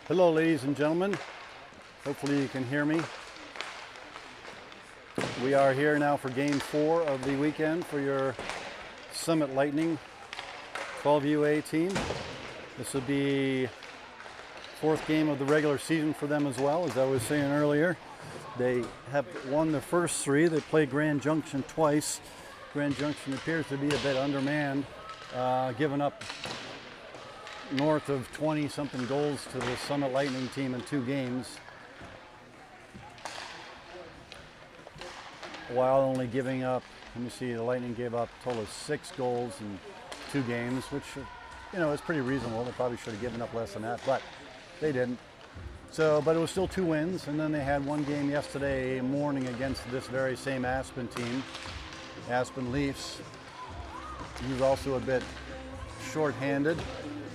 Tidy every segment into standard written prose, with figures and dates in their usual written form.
Hello, ladies and gentlemen. Hopefully you can hear me. We are here now for Game 4 of the weekend for your Summit Lightning 12UA team. This will be fourth game of the regular season for them as well. As I was saying earlier, they have won the first three. They played Grand Junction twice. Grand Junction appears to be a bit undermanned, giving up north of 20-something goals to the Summit Lightning team in 2 games, while only giving up, let me see, the Lightning gave up a total of 6 goals in 2 games, which, you know, is pretty reasonable. They probably should have given up less than that, but they didn't. So, but it was still 2 wins, and then they had one game yesterday morning against this very same Aspen team, Aspen Leafs. He was also a bit short-handed.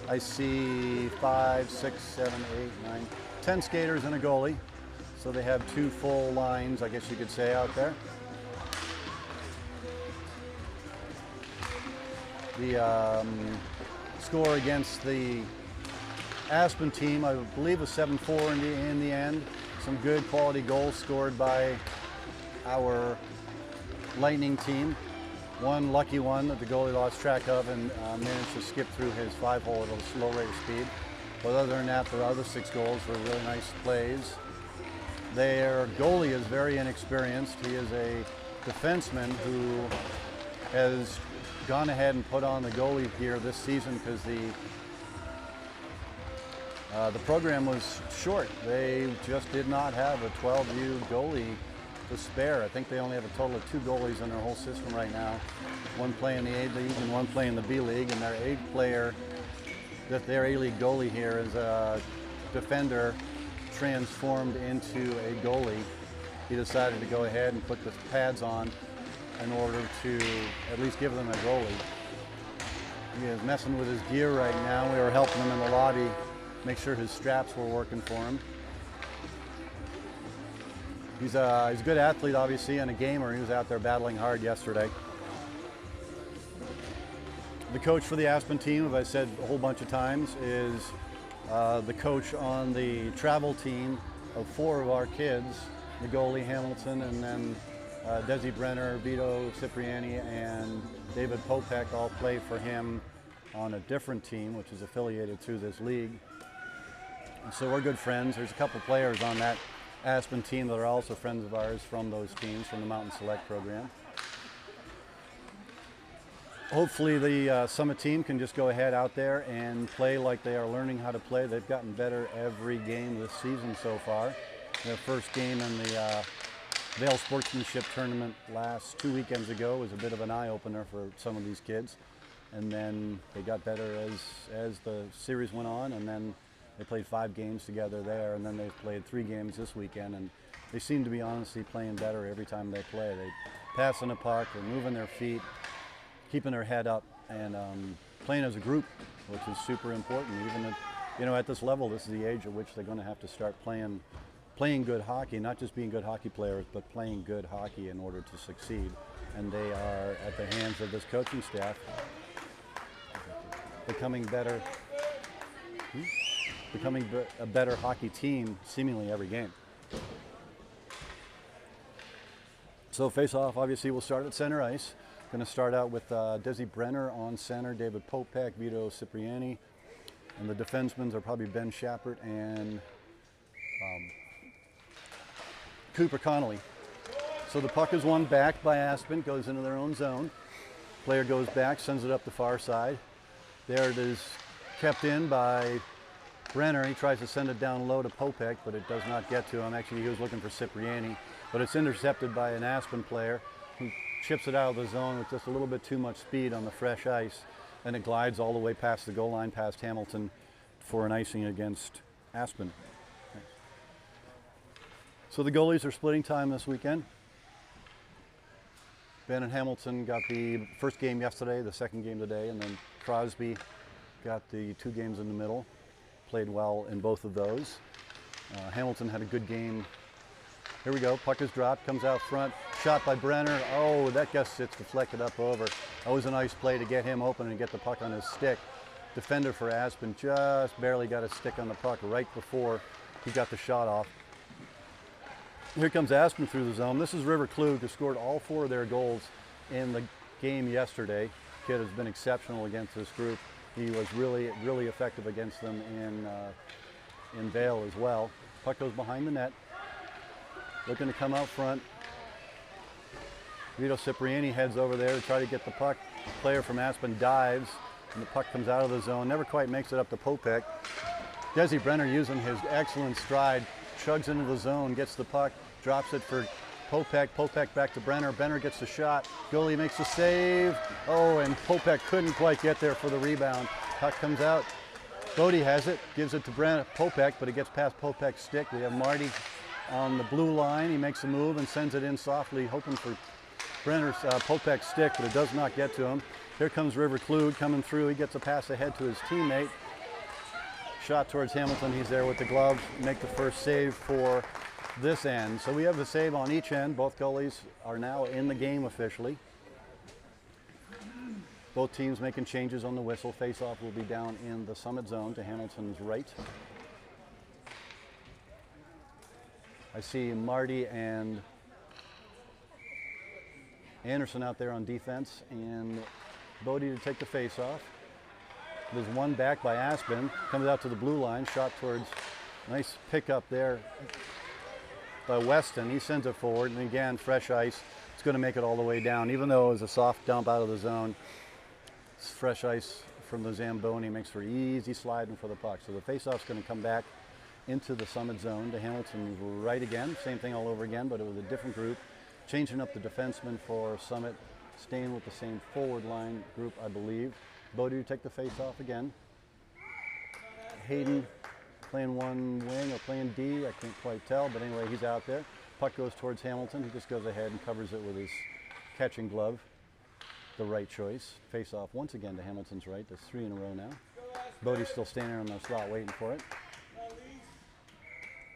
I see 5, 6, 7, 8, 9, 10 skaters and a goalie. So they have 2 full lines, I guess you could say, out there. The score against the Aspen team, I believe, was 7-4 in the end. Some good quality goals scored by our Lightning team. One lucky one that the goalie lost track of and managed to skip through his 5-hole at a slow rate of speed. But other than that, the other 6 goals were really nice plays. Their goalie is very inexperienced. He is a defenseman who has gone ahead and put on the goalie gear this season because the program was short. They just did not have a 12U goalie to spare. I think they only have a total of 2 goalies in their whole system right now. One playing the A League and one playing the B League, and their their A League goalie here is a defender transformed into a goalie. He decided to go ahead and put the pads on in order to at least give them a goalie. He is messing with his gear right now. We were helping him in the lobby make sure his straps were working for him. He's a good athlete, obviously, and a gamer. He was out there battling hard yesterday. The coach for the Aspen team, as I said a whole bunch of times, is the coach on the travel team of 4 of our kids, the goalie Hamilton, and then Desi Brenner, Vito Cipriani, and David Popek all play for him on a different team, which is affiliated to this league. And so we're good friends. There's a couple players on that Aspen team that are also friends of ours from those teams, from the Mountain Select program. Hopefully the Summit team can just go ahead out there and play like they are learning how to play. They've gotten better every game this season so far. Their first game in the Vail Sportsmanship Tournament 2 weekends ago was a bit of an eye-opener for some of these kids. And then they got better as the series went on, and then they played 5 games together there, and then they've played 3 games this weekend, and they seem to be honestly playing better every time they play. They passing the puck, they're moving their feet, keeping their head up, and playing as a group, which is super important. Even at, at this level, this is the age at which they're going to have to start playing good hockey, not just being good hockey players, but playing good hockey in order to succeed. And they are, at the hands of this coaching staff, becoming a better hockey team seemingly every game. So face-off, obviously, we'll start at center ice. Going to start out with Desi Brenner on center, David Popek, Vito Cipriani, and the defensemen are probably Ben Schappert and Cooper Connolly. So the puck is won back by Aspen, goes into their own zone. Player goes back, sends it up the far side. There it is, kept in by Brenner. He tries to send it down low to Popek, but it does not get to him. Actually, he was looking for Cipriani, but it's intercepted by an Aspen player who chips it out of the zone with just a little bit too much speed on the fresh ice, and it glides all the way past the goal line, past Hamilton, for an icing against Aspen. So the goalies are splitting time this weekend. Ben and Hamilton got the first game yesterday, the second game today, and then Crosby got the 2 games in the middle. Played well in both of those. Hamilton had a good game. Here we go, puck is dropped, comes out front, shot by Brenner. Oh, that gets it's deflected up over. That was a nice play to get him open and get the puck on his stick. defender for Aspen just barely got a stick on the puck right before he got the shot off. Here comes Aspen through the zone. This is River Klug, who scored all 4 of their goals in the game yesterday. Kid has been exceptional against this group. He was really effective against them in Vail as well. Puck goes behind the net. Looking to come out front. Vito Cipriani heads over there to try to get the puck. The player from Aspen dives, and the puck comes out of the zone. Never quite makes it up to Popek. Desi Brenner, using his excellent stride, chugs into the zone, gets the puck, drops it for Popek. Popek back to Brenner. Brenner gets the shot. Goalie makes the save. Oh, and Popek couldn't quite get there for the rebound. Puck comes out. Bodie has it, gives it to Popek, but it gets past Popek's stick. We have Marty on the blue line. He makes a move and sends it in softly, hoping for Brenner's Popek's stick, but it does not get to him. Here comes River Klug coming through. He gets a pass ahead to his teammate. Shot towards Hamilton. He's there with the glove. Make the first save for this end. So we have the save on each end. Both goalies are now in the game officially. Both teams making changes on the whistle. Face-off will be down in the Summit zone to Hamilton's right. I see Marty and Anderson out there on defense, and Bodie to take the face-off. There's one back by Aspen. Comes out to the blue line. Shot towards, nice pickup there by Weston. He sends it forward, and again, fresh ice. It's going to make it all the way down. Even though it was a soft dump out of the zone, it's fresh ice from the Zamboni makes for easy sliding for the puck. So the face-off's going to come back into the Summit zone to Hamilton's right again. Same thing all over again, but it was a different group. Changing up the defenseman for Summit, staying with the same forward line group, I believe. Bodie to take the face-off again. Hayden playing one wing or playing D, I can't quite tell, but anyway, he's out there. Puck goes towards Hamilton. He just goes ahead and covers it with his catching glove. The right choice. Face-off once again to Hamilton's right. That's 3 in a row now. Bodie's still standing on the slot waiting for it.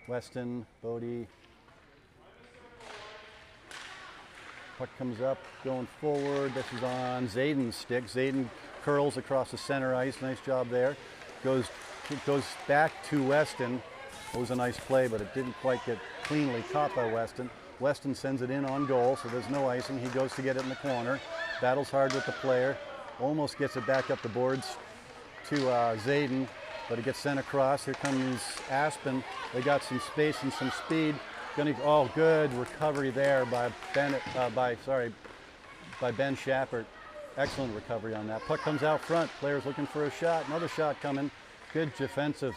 Weston, Bodie. Puck comes up, going forward. This is on Zayden's stick. Zayden curls across the center ice. Nice job there. Goes back to Weston. It was a nice play, but it didn't quite get cleanly caught by Weston. Weston sends it in on goal, so there's no icing. He goes to get it in the corner. Battles hard with the player. Almost gets it back up the boards to Zayden, but it gets sent across. Here comes Aspen. They got some space and some speed. Oh, good recovery there by Ben Schappert. Excellent recovery on that. Puck comes out front. Players looking for a shot. Another shot coming. Good defensive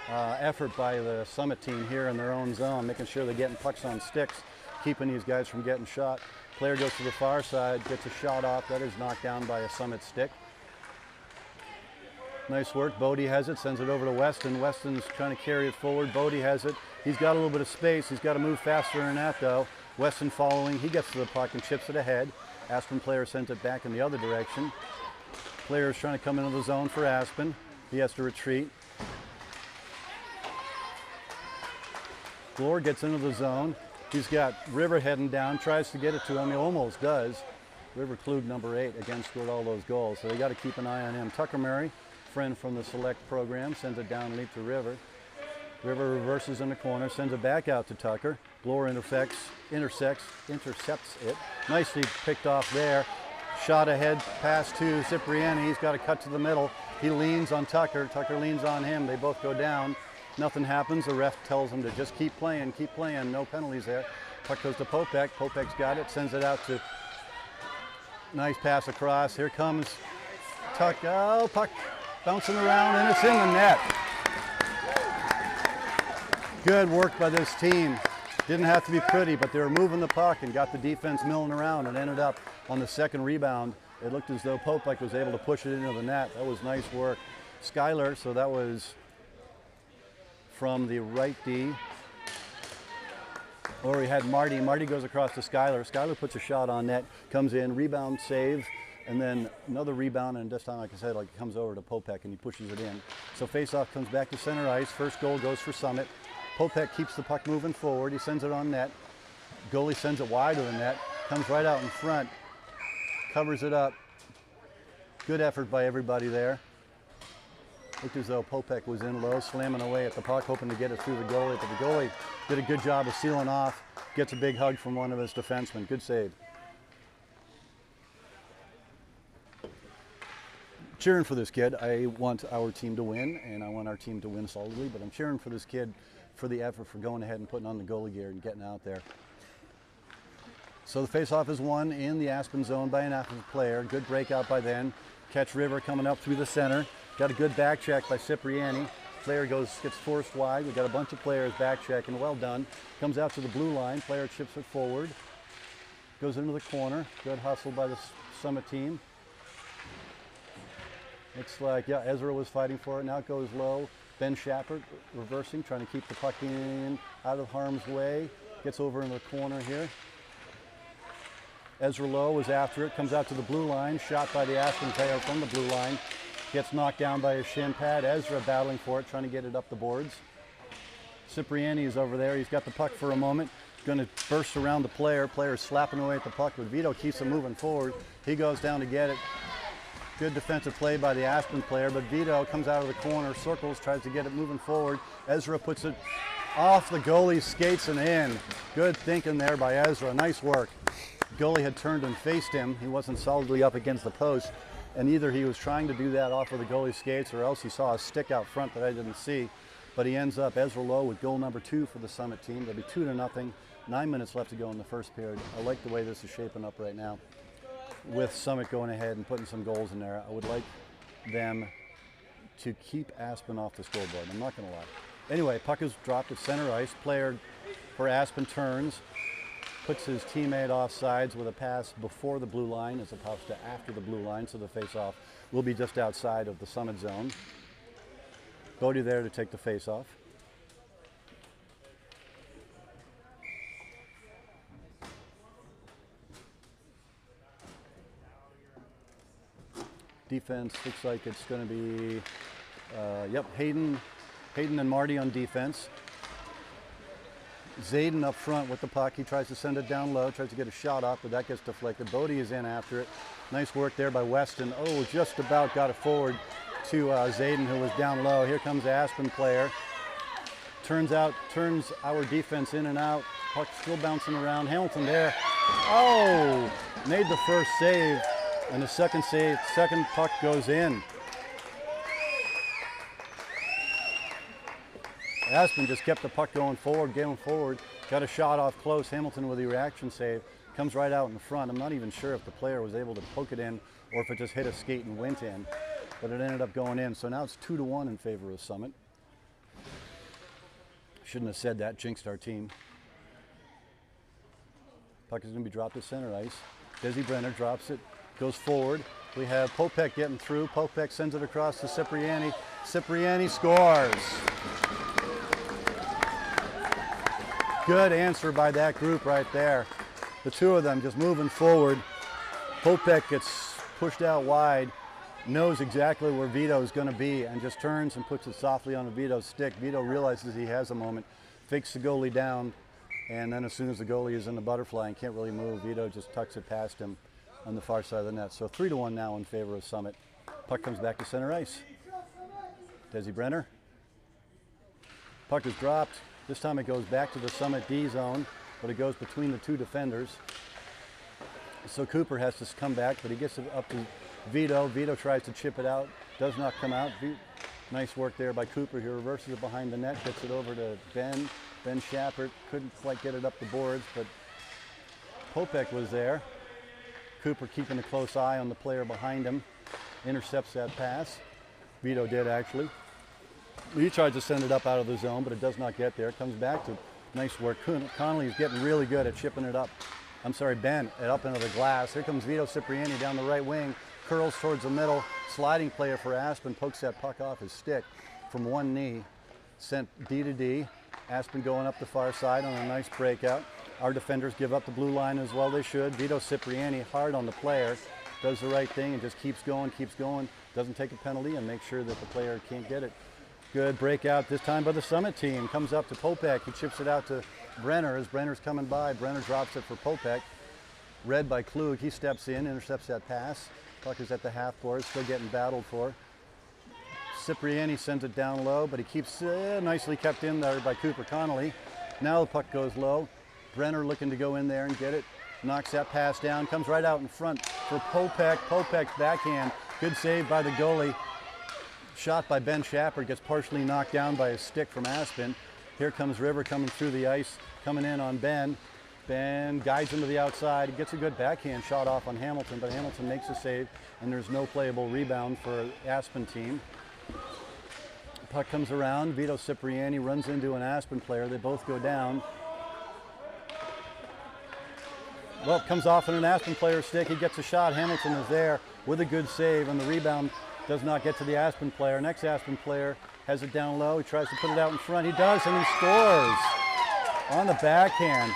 effort by the Summit team here in their own zone, making sure they're getting pucks on sticks, keeping these guys from getting shot. Player goes to the far side, gets a shot off. That is knocked down by a Summit stick. Nice work. Bodie has it, sends it over to Weston. Weston's trying to carry it forward. Bodie has it. He's got a little bit of space. He's got to move faster than that, though. Weston following. He gets to the puck and chips it ahead. Aspen player sends it back in the other direction. Player is trying to come into the zone for Aspen. He has to retreat. Glore gets into the zone. He's got River heading down, tries to get it to him. He almost does. River Klug, number 8, again scored all those goals, so they got to keep an eye on him. Tucker Murray, friend from the Select program, sends it down leap to River. River reverses in the corner, sends it back out to Tucker. Glore intercepts it. Nicely picked off there. Shot ahead, pass to Cipriani. He's got to cut to the middle. He leans on Tucker. Tucker leans on him. They both go down. Nothing happens. The ref tells him to just keep playing, no penalties there. Puck goes to Popek. Popek's got it, sends it out to, nice pass across. Here comes Tuck. Oh, puck bouncing around, and it's in the net. Good work by this team. Didn't have to be pretty, but they were moving the puck and got the defense milling around and ended up on the second rebound. It looked as though Popek was able to push it into the net. That was nice work. Skyler, so that was from the right D. Or we had Marty. Marty goes across to Skyler. Skyler puts a shot on net, comes in, rebound, save, and then another rebound, and this time, like I said, like it comes over to Popek and he pushes it in. So face-off comes back to center ice. First goal goes for Summit. Popek keeps the puck moving forward. He sends it on net. Goalie sends it wide of the net. Comes right out in front. Covers it up. Good effort by everybody there. Looked as though Popek was in low, slamming away at the puck, hoping to get it through the goalie, but the goalie did a good job of sealing off, gets a big hug from one of his defensemen. Good save. Cheering for this kid. I want our team to win, and I want our team to win solidly, but I'm cheering for this kid for the effort, for going ahead and putting on the goalie gear and getting out there. So the faceoff is won in the Aspen zone by an Aspen player. Good breakout by then. Catch River coming up through the center. Got a good back check by Cipriani. Player gets forced wide. We've got a bunch of players back checking. Well done. Comes out to the blue line. Player chips it forward. Goes into the corner. Good hustle by the Summit team. Looks like, yeah, Ezra was fighting for it. Now it goes low. Ben Shepard reversing, trying to keep the puck in, out of harm's way. Gets over in the corner here. Ezra Lowe was after it. Comes out to the blue line. Shot by the Aspen player from the blue line. Gets knocked down by his shin pad. Ezra battling for it, trying to get it up the boards. Cipriani is over there. He's got the puck for a moment. Going to burst around the player. Player slapping away at the puck, but Vito keeps him moving forward. He goes down to get it. Good defensive play by the Aspen player, but Vito comes out of the corner, circles, tries to get it moving forward. Ezra puts it off the goalie's skates and in. Good thinking there by Ezra. Nice work. Goalie had turned and faced him. He wasn't solidly up against the post, and either he was trying to do that off of the goalie's skates or else he saw a stick out front that I didn't see. But he ends up, Ezra Lowe, with goal number 2 for the Summit team. There'll be 2-0. 9 minutes left to go in the first period. I like the way this is shaping up right now. With Summit going ahead and putting some goals in there, I would like them to keep Aspen off the scoreboard. I'm not going to lie. Anyway, puck is dropped at center ice. Player for Aspen turns, puts his teammate off sides with a pass before the blue line as opposed to after the blue line, so the face-off will be just outside of the Summit zone. Bodie there to take the face-off. Defense looks like it's going to be, Hayden and Marty on defense. Zayden up front with the puck. He tries to send it down low, tries to get a shot off, but that gets deflected. Bodie is in after it. Nice work there by Weston. Oh, just about got it forward to Zayden, who was down low. Here comes the Aspen player. Turns our defense in and out. Puck still bouncing around. Hamilton there. Oh, made the first save. And the second puck goes in. Aspen just kept the puck going forward, got a shot off close. Hamilton with the reaction save, comes right out in front. I'm not even sure if the player was able to poke it in or if it just hit a skate and went in, but it ended up going in. So now it's 2-1 in favor of Summit. Shouldn't have said that, jinxed our team. Puck is going to be dropped to center ice. Desi Brenner drops it. Goes forward. We have Popek getting through. Popek sends it across to Cipriani. Cipriani scores. Good answer by that group right there. The two of them just moving forward. Popek gets pushed out wide, knows exactly where Vito is going to be, and just turns and puts it softly on Vito's stick. Vito realizes he has a moment, fakes the goalie down, and then as soon as the goalie is in the butterfly and can't really move, Vito just tucks it past him on the far side of the net. So 3-1 now in favor of Summit. Puck comes back to center ice. Desi Brenner. Puck is dropped. This time it goes back to the Summit D zone, but it goes between the two defenders. So Cooper has to come back, but he gets it up to Vito. Vito tries to chip it out, does not come out. Nice work there by Cooper. He reverses it behind the net, gets it over to Ben. Ben Shepard couldn't quite get it up the boards, but Popek was there. Cooper keeping a close eye on the player behind him. Intercepts that pass. Vito did actually. He tried to send it up out of the zone, but it does not get there. It comes back to nice work. Connolly's getting really good at chipping it up. Ben, up into the glass. Here comes Vito Cipriani down the right wing. Curls towards the middle. Sliding player for Aspen. Pokes that puck off his stick from one knee. Sent D to D. Aspen going up the far side on a nice breakout. Our defenders give up the blue line as well they should. Vito Cipriani hard on the player, does the right thing and just keeps going, doesn't take a penalty and makes sure that the player can't get it. Good breakout this time by the Summit team. Comes up to Popek, he chips it out to Brenner as Brenner's coming by. Brenner drops it for Popek. Read by Klug, he steps in, intercepts that pass. Puck is at the half board, still getting battled for. Cipriani sends it down low, but he keeps nicely kept in there by Cooper Connolly. Now the puck goes low. Brenner looking to go in there and get it. Knocks that pass down, comes right out in front for Popek. Popek's backhand, good save by the goalie. Shot by Ben Schapper, gets partially knocked down by a stick from Aspen. Here comes River coming through the ice, coming in on Ben. Ben guides him to the outside, gets a good backhand shot off on Hamilton, but Hamilton makes a save, and there's no playable rebound for Aspen team. Puck comes around, Vito Cipriani runs into an Aspen player, they both go down. Well, it comes off in an Aspen player's stick, he gets a shot, Hamilton is there with a good save, and the rebound does not get to the Aspen player. Next Aspen player has it down low, he tries to put it out in front, he does, and he scores on the backhand.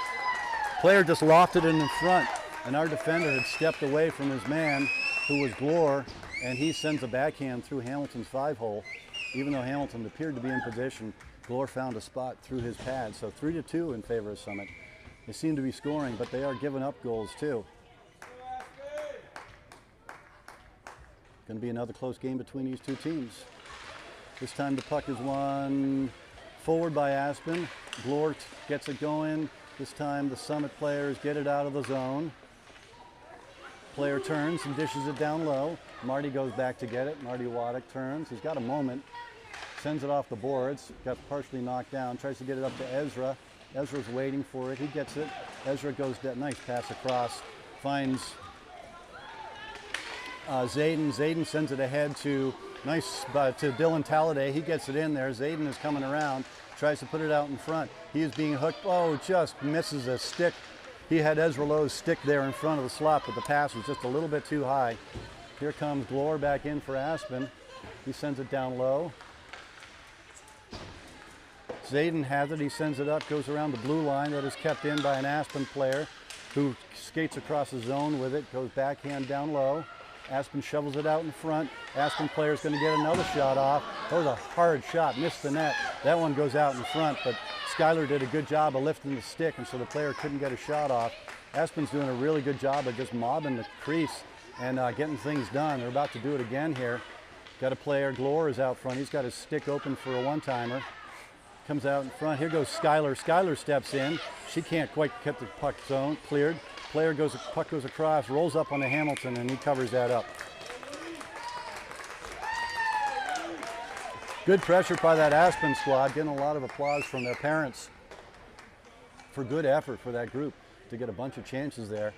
Player just lofted it in front, and our defender had stepped away from his man, who was Glore, and he sends a backhand through Hamilton's 5-hole. Even though Hamilton appeared to be in position, Glore found a spot through his pad. So 3-2 in favor of Summit. They seem to be scoring, but they are giving up goals too. Going to be another close game between these two teams. This time the puck is won forward by Aspen. Glore gets it going. This time the Summit players get it out of the zone. Player turns and dishes it down low. Marty goes back to get it. Marty Waddick turns. He's got a moment. Sends it off the boards. Got partially knocked down. Tries to get it up to Ezra. Ezra's waiting for it. He gets it. Ezra goes that nice pass across. Finds Zayden. Zayden sends it ahead to to Dylan Talladay. He gets it in there. Zayden is coming around. Tries to put it out in front. He is being hooked. Oh, just misses a stick. He had Ezra Lowe's stick there in front of the slot, but the pass was just a little bit too high. Here comes Glore back in for Aspen. He sends it down low. Zayden has it. He sends it up, goes around the blue line that is kept in by an Aspen player who skates across the zone with it, goes backhand down low. Aspen shovels it out in front. Aspen player is going to get another shot off. That was a hard shot, missed the net. That one goes out in front, but Skyler did a good job of lifting the stick, and so the player couldn't get a shot off. Aspen's doing a really good job of just mobbing the crease and getting things done. They're about to do it again here. Got a player, Glore is out front. He's got his stick open for a one-timer. Comes out in front. Here goes Skyler. Skyler steps in. She can't quite get the puck zone cleared. Puck goes across, rolls up onto Hamilton, and he covers that up. Good pressure by that Aspen squad, getting a lot of applause from their parents for good effort for that group to get a bunch of chances there.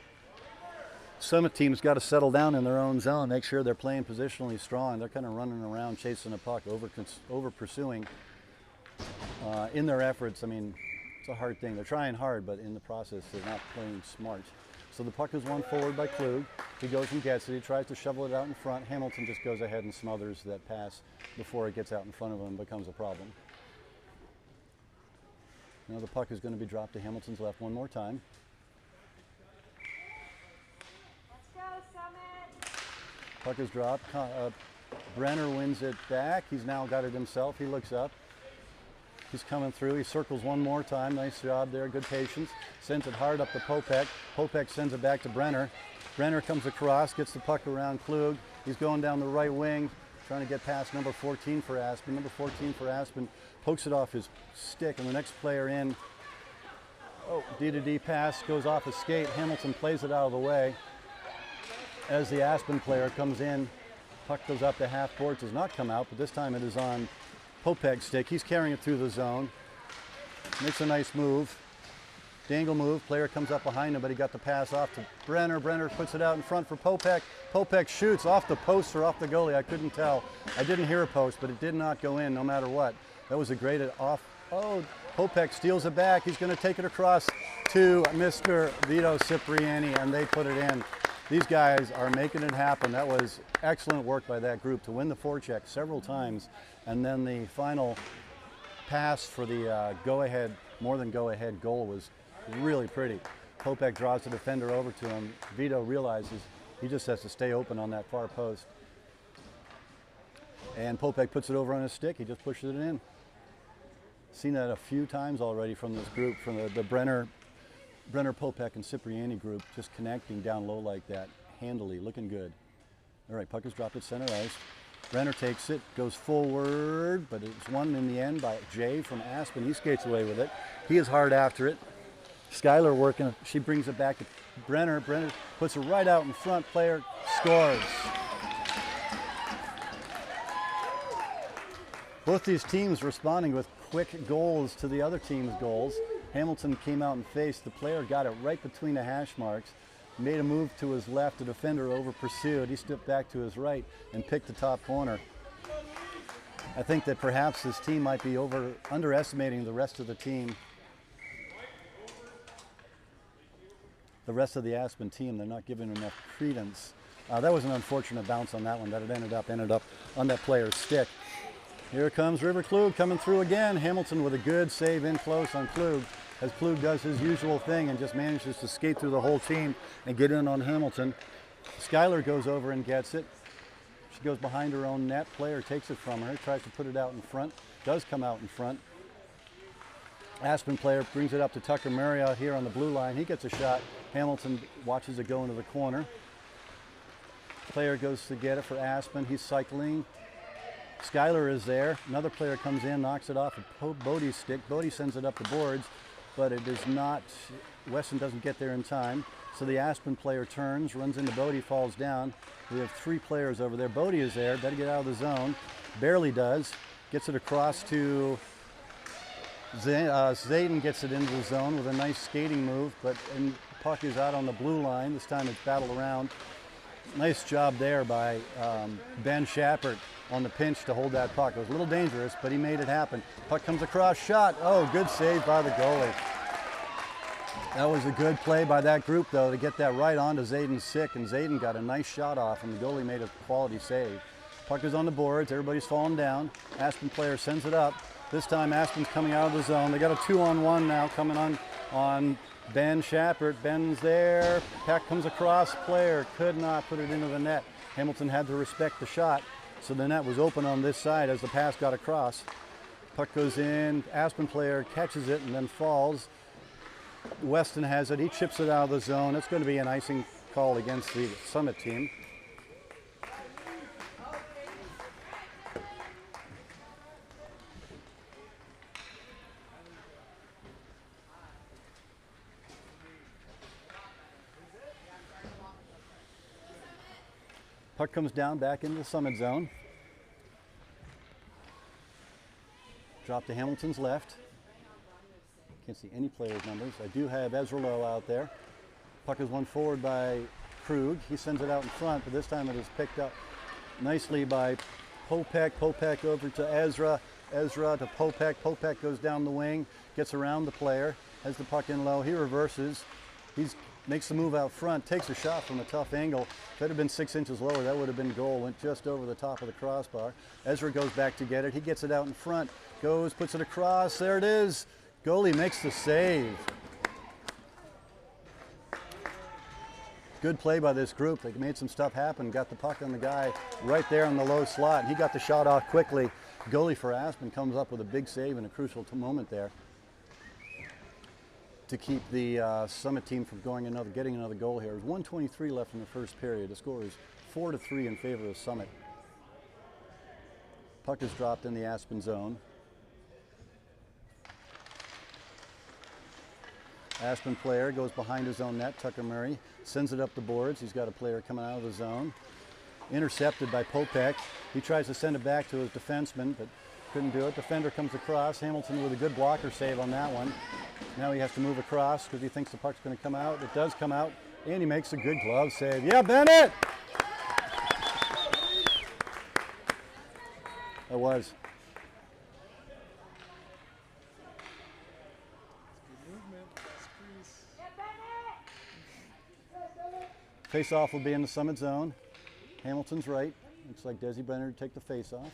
Summit team's got to settle down in their own zone, make sure they're playing positionally strong. They're kind of running around chasing a puck, over pursuing in their efforts. I mean, it's a hard thing. They're trying hard, but in the process, they're not playing smart. So the puck is won forward by Klug. He goes and gets it. He tries to shovel it out in front. Hamilton just goes ahead and smothers that pass before it gets out in front of him and becomes a problem. Now the puck is going to be dropped to Hamilton's left one more time. Let's go, Summit! Puck is dropped. Brenner wins it back. He's now got it himself. He looks up. He's coming through. He circles one more time. Nice job there. Good patience. Sends it hard up to Popek. Popek sends it back to Brenner. Brenner comes across, gets the puck around Klug. He's going down the right wing, trying to get past number 14 for Aspen. Number 14 for Aspen pokes it off his stick, and the next player in. Oh, D-to-D pass goes off his skate. Hamilton plays it out of the way. As the Aspen player comes in, puck goes up to half court. Does not come out, but this time it is on Popek's stick. He's carrying it through the zone. Makes a nice move. Dangle move. Player comes up behind him, but he got the pass off to Brenner. Brenner puts it out in front for Popek. Popek shoots off the post or off the goalie. I couldn't tell. I didn't hear a post, but it did not go in no matter what. That was a great off. Oh, Popek steals it back. He's going to take it across to Mr. Vito Cipriani, and they put it in. These guys are making it happen. That was excellent work by that group to win the forecheck several times. And then the final pass for the go-ahead, more than go-ahead goal was really pretty. Popek draws the defender over to him. Vito realizes he just has to stay open on that far post. And Popek puts it over on his stick. He just pushes it in. Seen that a few times already from this group, from the Brenner, Popek, and Cipriani group, just connecting down low like that, handily, looking good. All right, puck is dropped at center ice. Brenner takes it, goes forward, but it's won in the end by Jay from Aspen. He skates away with it. He is hard after it. Skylar working, she brings it back to Brenner. Brenner puts it right out in front. Player scores. Both these teams responding with quick goals to the other team's goals. Hamilton came out and faced. The player got it right between the hash marks, made a move to his left. The defender over pursued. He stepped back to his right and picked the top corner. I think that perhaps this team might be underestimating the rest of the team. The rest of the Aspen team, they're not giving enough credence. That was an unfortunate bounce on that one, that it ended up on that player's stick. Here comes River Klug coming through again. Hamilton with a good save in close on Klug, as Klug does his usual thing and just manages to skate through the whole team and get in on Hamilton. Skylar goes over and gets it. She goes behind her own net. Player takes it from her, tries to put it out in front, does come out in front. Aspen player brings it up to Tucker Murray out here on the blue line. He gets a shot. Hamilton watches it go into the corner. Player goes to get it for Aspen. He's cycling. Skylar is there. Another player comes in, knocks it off of Bodie's stick. Bodie sends it up the boards, but it is not, Weston doesn't get there in time. So the Aspen player turns, runs into Bodie, falls down. We have three players over there. Bodie is there, better get out of the zone. Barely does. Gets it across to Zayden, gets it into the zone with a nice skating move, but the puck is out on the blue line. This time it's battled around. Nice job there by Ben Schappert on the pinch to hold that puck. It was a little dangerous, but he made it happen. Puck comes across, shot. Oh, good save by the goalie. That was a good play by that group, though, to get that right onto Zayden's stick, and Zayden got a nice shot off, and the goalie made a quality save. Puck is on the boards. Everybody's falling down. Aspen player sends it up. This time Aspen's coming out of the zone. They got a 2-on-1 now coming on Ben Schappert. Ben's there. Puck comes across. Player could not put it into the net. Hamilton had to respect the shot, so the net was open on this side as the pass got across. Puck goes in. Aspen player catches it and then falls. Weston has it. He chips it out of the zone. It's going to be an icing call against the Summit team. Puck comes down back into the Summit zone. Drop to Hamilton's left. Can't see any players' numbers. I do have Ezra Lowe out there. Puck is won forward by Krug. He sends it out in front, but this time it is picked up nicely by Popek. Popek over to Ezra. Ezra to Popek. Popek goes down the wing, gets around the player, has the puck in low. He reverses. He makes the move out front, takes a shot from a tough angle. If it had been 6 inches lower, that would have been goal. Went just over the top of the crossbar. Ezra goes back to get it. He gets it out in front, goes, puts it across. There it is. Goalie makes the save. Good play by this group. They made some stuff happen, got the puck on the guy right there in the low slot, and he got the shot off quickly. Goalie for Aspen comes up with a big save in a crucial moment there to keep the Summit team from getting another goal here. There's 1:23 left in the first period. The score is 4-3 in favor of Summit. Puck is dropped in the Aspen zone. Aspen player goes behind his own net. Tucker Murray sends it up the boards. He's got a player coming out of the zone. Intercepted by Popek. He tries to send it back to his defenseman, but couldn't do it. Defender comes across. Hamilton with a good blocker save on that one. Now he has to move across because he thinks the puck's going to come out. It does come out, and he makes a good glove save. Yeah, Bennett! It was. Face-off will be in the Summit zone. Hamilton's right. Looks like Desi Brenner to take the face-off.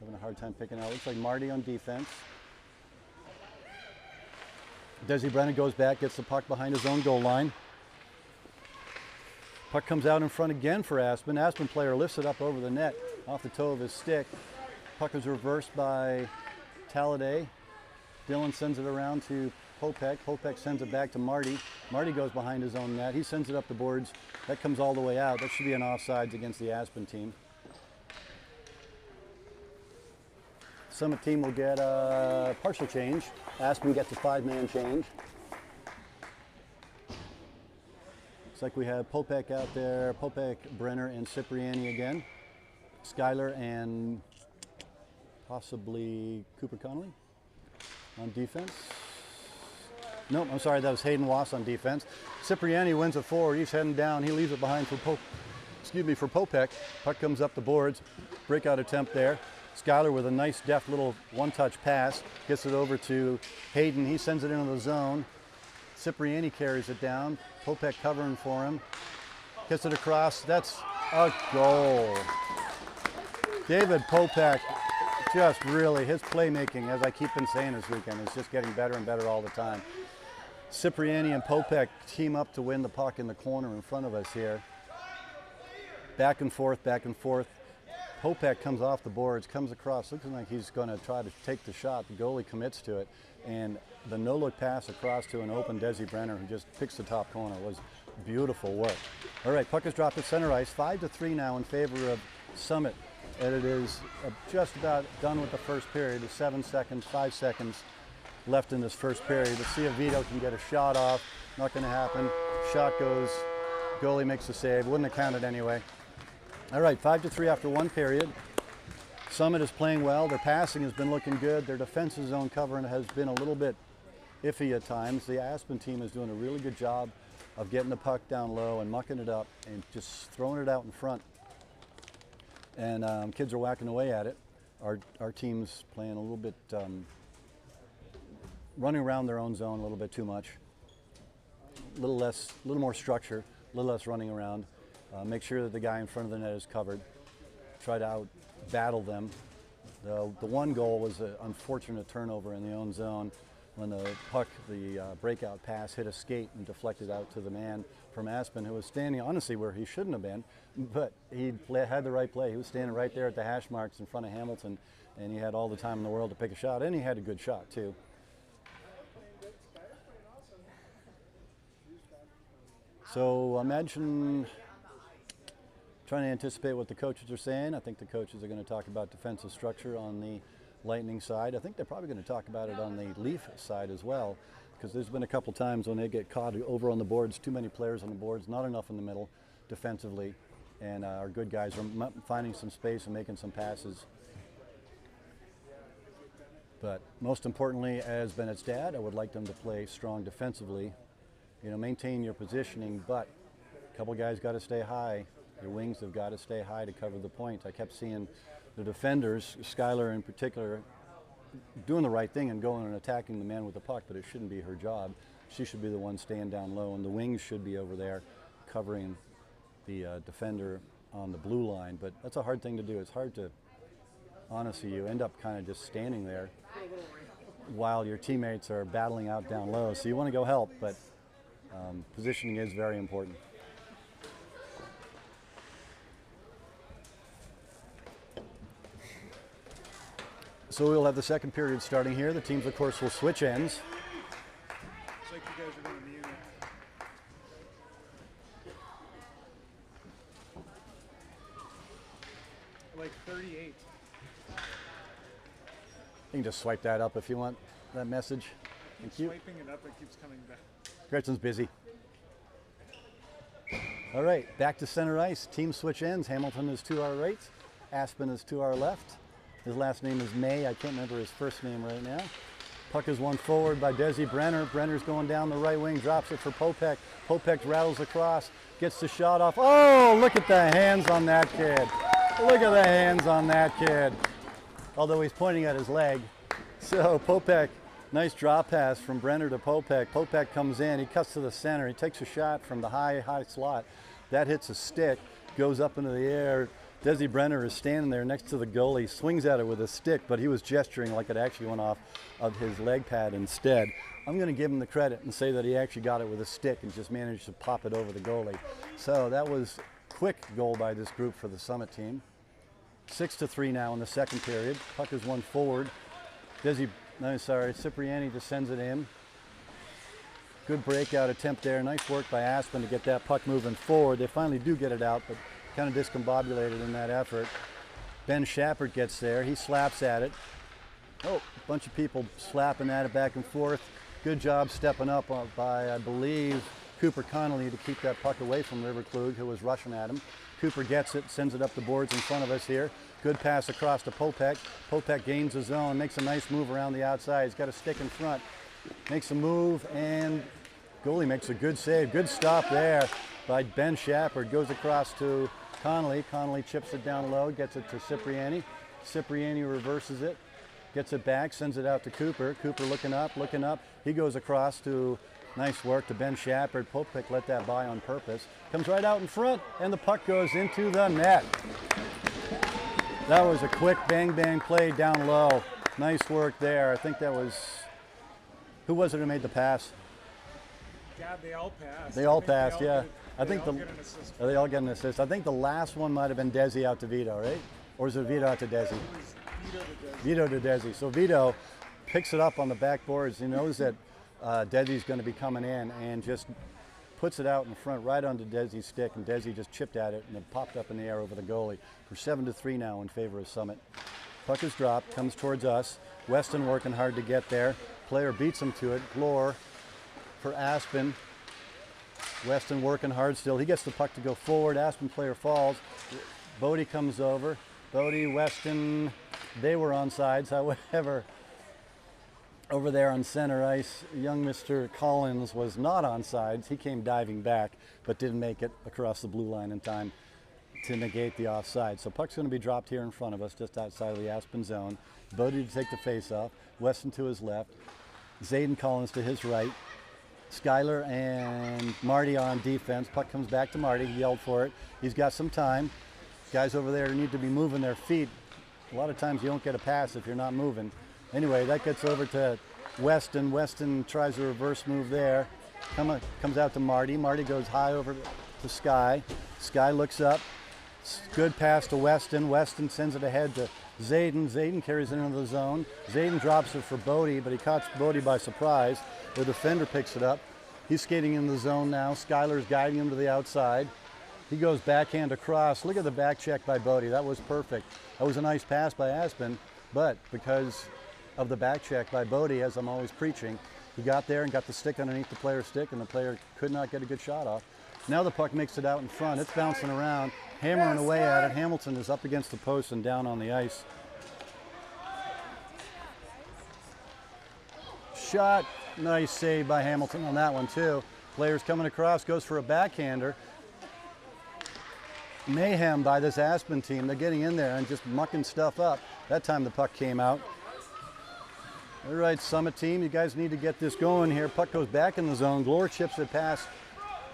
Having a hard time picking out. Looks like Marty on defense. Desi Brenner goes back, gets the puck behind his own goal line. Puck comes out in front again for Aspen. Aspen player lifts it up over the net off the toe of his stick. Puck is reversed by Talladay. Dylan sends it around to Popek. Popek sends it back to Marty. Marty goes behind his own net. He sends it up the boards. That comes all the way out. That should be an offsides against the Aspen team. Summit team will get a partial change. Aspen gets a 5-man change. Looks like we have Popek out there, Popek, Brenner, and Cipriani again. Schuyler and possibly Cooper Connolly on defense. Nope, I'm sorry, that was Hayden Wass on defense. Cipriani wins it forward. He's heading down. He leaves it behind for Popek. Puck comes up the boards. Breakout attempt there. Schuyler with a nice deft little one-touch pass. Gets it over to Hayden. He sends it into the zone. Cipriani carries it down. Popek covering for him. Gets it across. That's a goal. David Popek, just really, his playmaking, as I keep been saying this weekend, is just getting better and better all the time. Cipriani and Popek team up to win the puck in the corner in front of us here. Back and forth, back and forth. Popek comes off the boards, comes across, looking like he's going to try to take the shot. The goalie commits to it, and the no-look pass across to an open Desi Brenner, who just picks the top corner, was beautiful work. All right, puck is dropped at center ice, 5-3 now in favor of Summit, and it is just about done with the first period. There's 7 seconds, 5 seconds left in this first period. Let's see if Vito can get a shot off. Not going to happen. Shot goes, goalie makes the save. Wouldn't have counted anyway. All right, 5-3 after one period. Summit is playing well. Their passing has been looking good. Their defensive zone covering has been a little bit iffy at times. The Aspen team is doing a really good job of getting the puck down low and mucking it up and just throwing it out in front. And kids are whacking away at it. Our team's playing a little bit, running around their own zone a little bit too much. A little more structure, a little less running around. Make sure that the guy in front of the net is covered. Try to out-battle them. The one goal was an unfortunate turnover in the own zone when the puck, the breakout pass, hit a skate and deflected out to the man from Aspen, who was standing honestly where he shouldn't have been, but he had the right play. He was standing right there at the hash marks in front of Hamilton, and he had all the time in the world to pick a shot, and he had a good shot too. So imagine trying to anticipate what the coaches are saying. I think the coaches are going to talk about defensive structure on the Lightning side. I think they're probably going to talk about it on the Leaf side as well, because there's been a couple times when they get caught over on the boards, too many players on the boards, not enough in the middle defensively, and our good guys are finding some space and making some passes. But most importantly, as Bennett's dad, I would like them to play strong defensively. You know, maintain your positioning, but a couple guys got to stay high. Your wings have got to stay high to cover the point. I kept seeing the defenders, Schuyler in particular, doing the right thing and going and attacking the man with the puck, but it shouldn't be her job. She should be the one staying down low, and the wings should be over there covering the defender on the blue line. But that's a hard thing to do. It's hard to, honestly, you end up kind of just standing there while your teammates are battling out down low. So you want to go help, but positioning is very important. So we'll have the second period starting here. The teams, of course, will switch ends. Looks like you guys are going to mute. Like 38. You can just swipe that up if you want that message. Thank you. Swiping it up, it keeps coming back. Gretchen's busy. All right, back to center ice. Team switch ends. Hamilton is to our right. Aspen is to our left. His last name is May. I can't remember his first name right now. Puck is won forward by Desi Brenner. Brenner's going down the right wing, drops it for Popek. Popek rattles across, gets the shot off. Oh, look at the hands on that kid. Look at the hands on that kid. Although he's pointing at his leg. So Popek, nice drop pass from Brenner to Popek. Popek comes in, he cuts to the center. He takes a shot from the high slot. That hits a stick, goes up into the air. Desi Brenner is standing there next to the goalie, swings at it with a stick, but he was gesturing like it actually went off of his leg pad instead. I'm going to give him the credit and say that he actually got it with a stick and just managed to pop it over the goalie. So that was a quick goal by this group for the Summit team. 6-3 now in the second period. Puck is won forward. Cipriani just sends it in. Good breakout attempt there. Nice work by Aspen to get that puck moving forward. They finally do get it out, but kind of discombobulated in that effort. Ben Shappert gets there. He slaps at it. Oh, a bunch of people slapping at it back and forth. Good job stepping up by, I believe, Cooper Connolly to keep that puck away from River Klug, who was rushing at him. Cooper gets it, sends it up the boards in front of us here. Good pass across to Popek. Popek gains the zone, makes a nice move around the outside. He's got a stick in front. Makes a move, and goalie makes a good save. Good stop there by Ben Shappert. Goes across to Connolly. Connolly chips it down low, gets it to Cipriani. Cipriani reverses it, gets it back, sends it out to Cooper. Cooper looking up. He goes across to, nice work to Ben Shappert. Popek let that by on purpose. Comes right out in front, and the puck goes into the net. That was a quick bang play down low. Nice work there. I think that was, who was it who made the pass? Yeah, they all passed. They all passed, yeah. I think they all get an assist. they all get an assist. I think the last one might have been Desi out to Vito, right? Or is it Vito out to Desi? It was Vito to Desi. Vito to Desi. So Vito picks it up on the backboards. He knows that Desi's going to be coming in and just puts it out in front right onto Desi's stick, and Desi just chipped at it and it popped up in the air over the goalie. We're 7-3 now in favor of Summit. Puck is dropped, comes towards us. Weston working hard to get there. Player beats him to it. Glore for Aspen. Weston working hard still. He gets the puck to go forward. Aspen player falls. Bodie comes over. Bodie, Weston, they were on sides. However, over there on center ice, young Mr. Collins was not on sides. He came diving back, but didn't make it across the blue line in time to negate the offside. So puck's going to be dropped here in front of us, just outside of the Aspen zone. Bodie to take the face-off. Weston to his left. Zayden Collins to his right. Skyler and Marty on defense. Puck comes back to Marty. He yelled for it. He's got some time. Guys over there need to be moving their feet. A lot of times you don't get a pass if you're not moving. Anyway, that gets over to Weston. Weston tries a reverse move there. Comes out to Marty. Marty goes high over to Sky. Sky looks up. Good pass to Weston. Weston sends it ahead to Zayden. Zayden carries it into the zone. Zayden drops it for Bodie, but he caught Bodie by surprise. The defender picks it up. He's skating in the zone now. Skyler's guiding him to the outside. He goes backhand across. Look at the back check by Bodie. That was perfect. That was a nice pass by Aspen, but because of the back check by Bodie, as I'm always preaching, he got there and got the stick underneath the player's stick, and the player could not get a good shot off. Now the puck makes it out in front. It's bouncing around, hammering away at it. Hamilton is up against the post and down on the ice. Shot. Nice save by Hamilton on that one too. Players coming across, goes for a backhander. Mayhem by this Aspen team. They're getting in there and just mucking stuff up. That time the puck came out. All right, Summit team, you guys need to get this going here. Puck goes back in the zone. Glore chips it past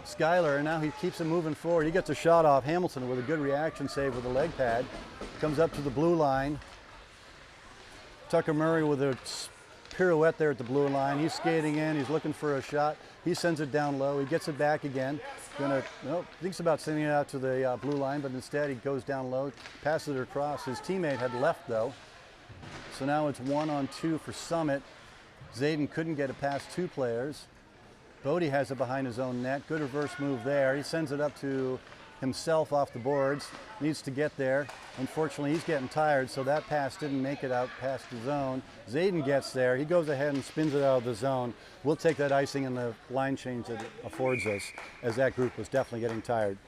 Skyler, and now he keeps it moving forward. He gets a shot off. Hamilton with a good reaction save with a leg pad. Comes up to the blue line. Tucker Murray with a pirouette there at the blue line. He's skating in. He's looking for a shot. He sends it down low. He gets it back again. Thinks about sending it out to the blue line, but instead he goes down low, passes it across. His teammate had left though. So now it's 1-on-2 for Summit. Zayden couldn't get it past two players. Bodie has it behind his own net. Good reverse move there. He sends it up to himself off the boards. Needs to get there. Unfortunately, he's getting tired, so that pass didn't make it out past the zone. Zayden gets there. He goes ahead and spins it out of the zone. We'll take that icing and the line change that it affords us, as that group was definitely getting tired.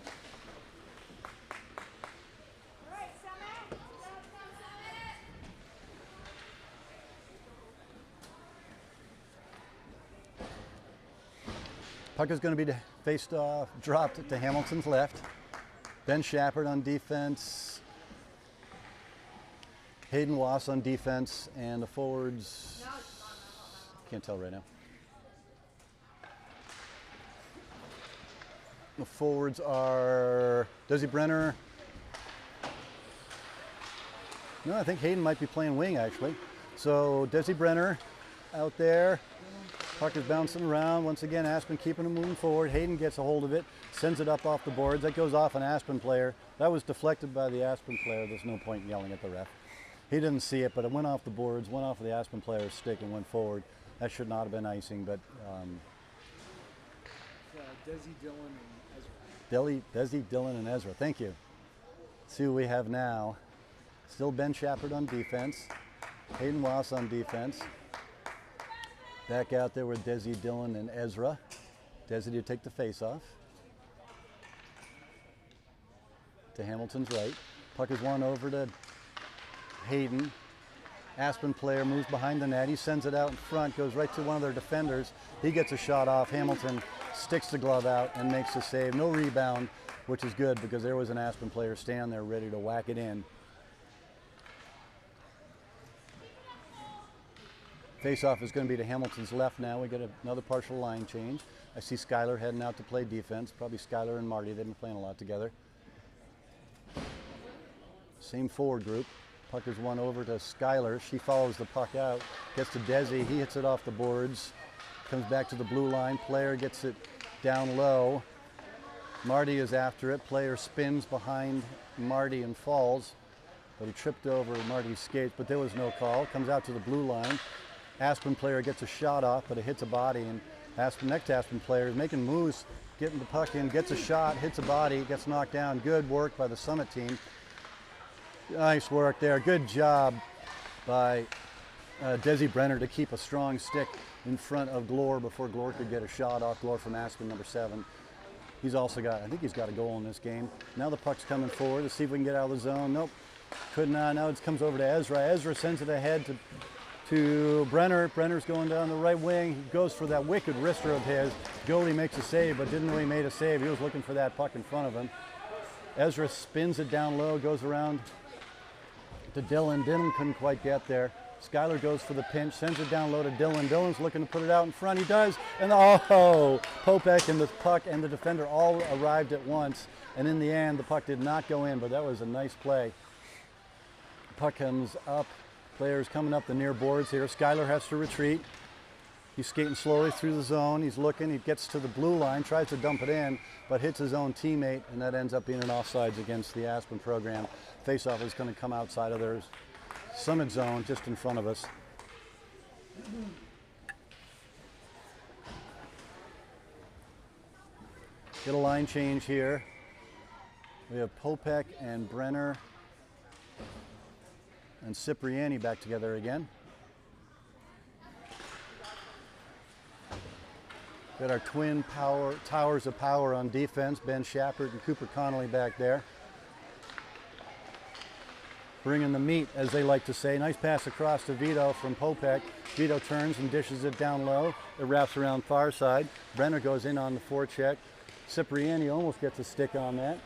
Puck is going to be faced off, dropped to Hamilton's left. Ben Shappert on defense. Hayden Wass on defense, and the forwards, can't tell right now. The forwards are Desi Brenner. No, I think Hayden might be playing wing actually. So Desi Brenner out there. Puck is bouncing around. Once again, Aspen keeping it moving forward. Hayden gets a hold of it, sends it up off the boards. That goes off an Aspen player. That was deflected by the Aspen player. There's no point in yelling at the ref. He didn't see it, but it went off the boards, went off of the Aspen player's stick and went forward. That should not have been icing, but Desi, Dylan, and Ezra. Desi, Dylan, and Ezra. Thank you. Let's see who we have now. Still Ben Shepard on defense. Hayden Wass on defense. Back out there with Desi, Dylan, and Ezra. Desi to take the face-off. To Hamilton's right. Puck is won over to Hayden. Aspen player moves behind the net. He sends it out in front, goes right to one of their defenders. He gets a shot off. Hamilton sticks the glove out and makes the save. No rebound, which is good because there was an Aspen player standing there ready to whack it in. Face-off is going to be to Hamilton's left now. We get another partial line change. I see Skylar heading out to play defense. Probably Skylar and Marty. They've been playing a lot together. Same forward group. Puck is won over to Skylar. She follows the puck out. Gets to Desi. He hits it off the boards. Comes back to the blue line. Player gets it down low. Marty is after it. Player spins behind Marty and falls. But he tripped over Marty's skates, but there was no call. Comes out to the blue line. Aspen player gets a shot off, but it hits a body. And next Aspen player is making moves, getting the puck in, gets a shot, hits a body, gets knocked down. Good work by the Summit team. Nice work there. Good job by Desi Brenner to keep a strong stick in front of Glore before Glore could get a shot off. Glore from Aspen, number 7. He's also got, I think he's got a goal in this game. Now the puck's coming forward. Let's see if we can get out of the zone. Nope, could not. Now it comes over to Ezra. Ezra sends it ahead to Brenner. Brenner's going down the right wing. He goes for that wicked wrister of his. Goalie makes a save, but didn't really make a save. He was looking for that puck in front of him. Ezra spins it down low, goes around to Dylan. Dylan couldn't quite get there. Skylar goes for the pinch, sends it down low to Dylan. Dylan's looking to put it out in front. He does, and oh, Popek and the puck and the defender all arrived at once. And in the end, the puck did not go in, but that was a nice play. Puck comes up. Players coming up the near boards here. Skylar has to retreat. He's skating slowly through the zone. He's looking. He gets to the blue line, tries to dump it in, but hits his own teammate, and that ends up being an offsides against the Aspen program. Faceoff is going to come outside of their Summit zone just in front of us. Get a line change here. We have Popek and Brenner and Cipriani back together again. Got our twin towers of power on defense, Ben Shepard and Cooper Connolly back there. Bringing the meat, as they like to say. Nice pass across to Vito from Popek. Vito turns and dishes it down low. It wraps around far side. Brenner goes in on the forecheck. Cipriani almost gets a stick on that.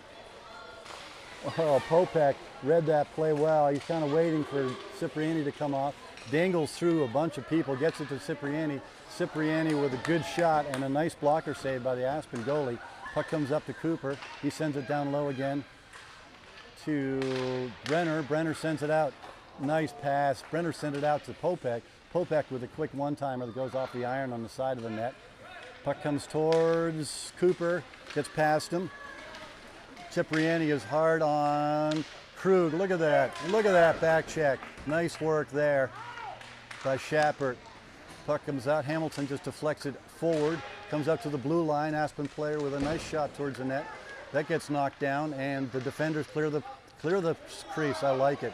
Oh, Popek read that play well. He's kind of waiting for Cipriani to come off. Dangles through a bunch of people, gets it to Cipriani. Cipriani with a good shot and a nice blocker save by the Aspen goalie. Puck comes up to Cooper. He sends it down low again to Brenner. Brenner sends it out. Nice pass. Brenner sent it out to Popek. Popek with a quick one-timer that goes off the iron on the side of the net. Puck comes towards Cooper, gets past him. Cipriani is hard on Krug. Look at that. Look at that back check. Nice work there by Shepard. Puck comes out. Hamilton just deflects it forward. Comes up to the blue line. Aspen player with a nice shot towards the net. That gets knocked down, and the defenders clear the crease. I like it.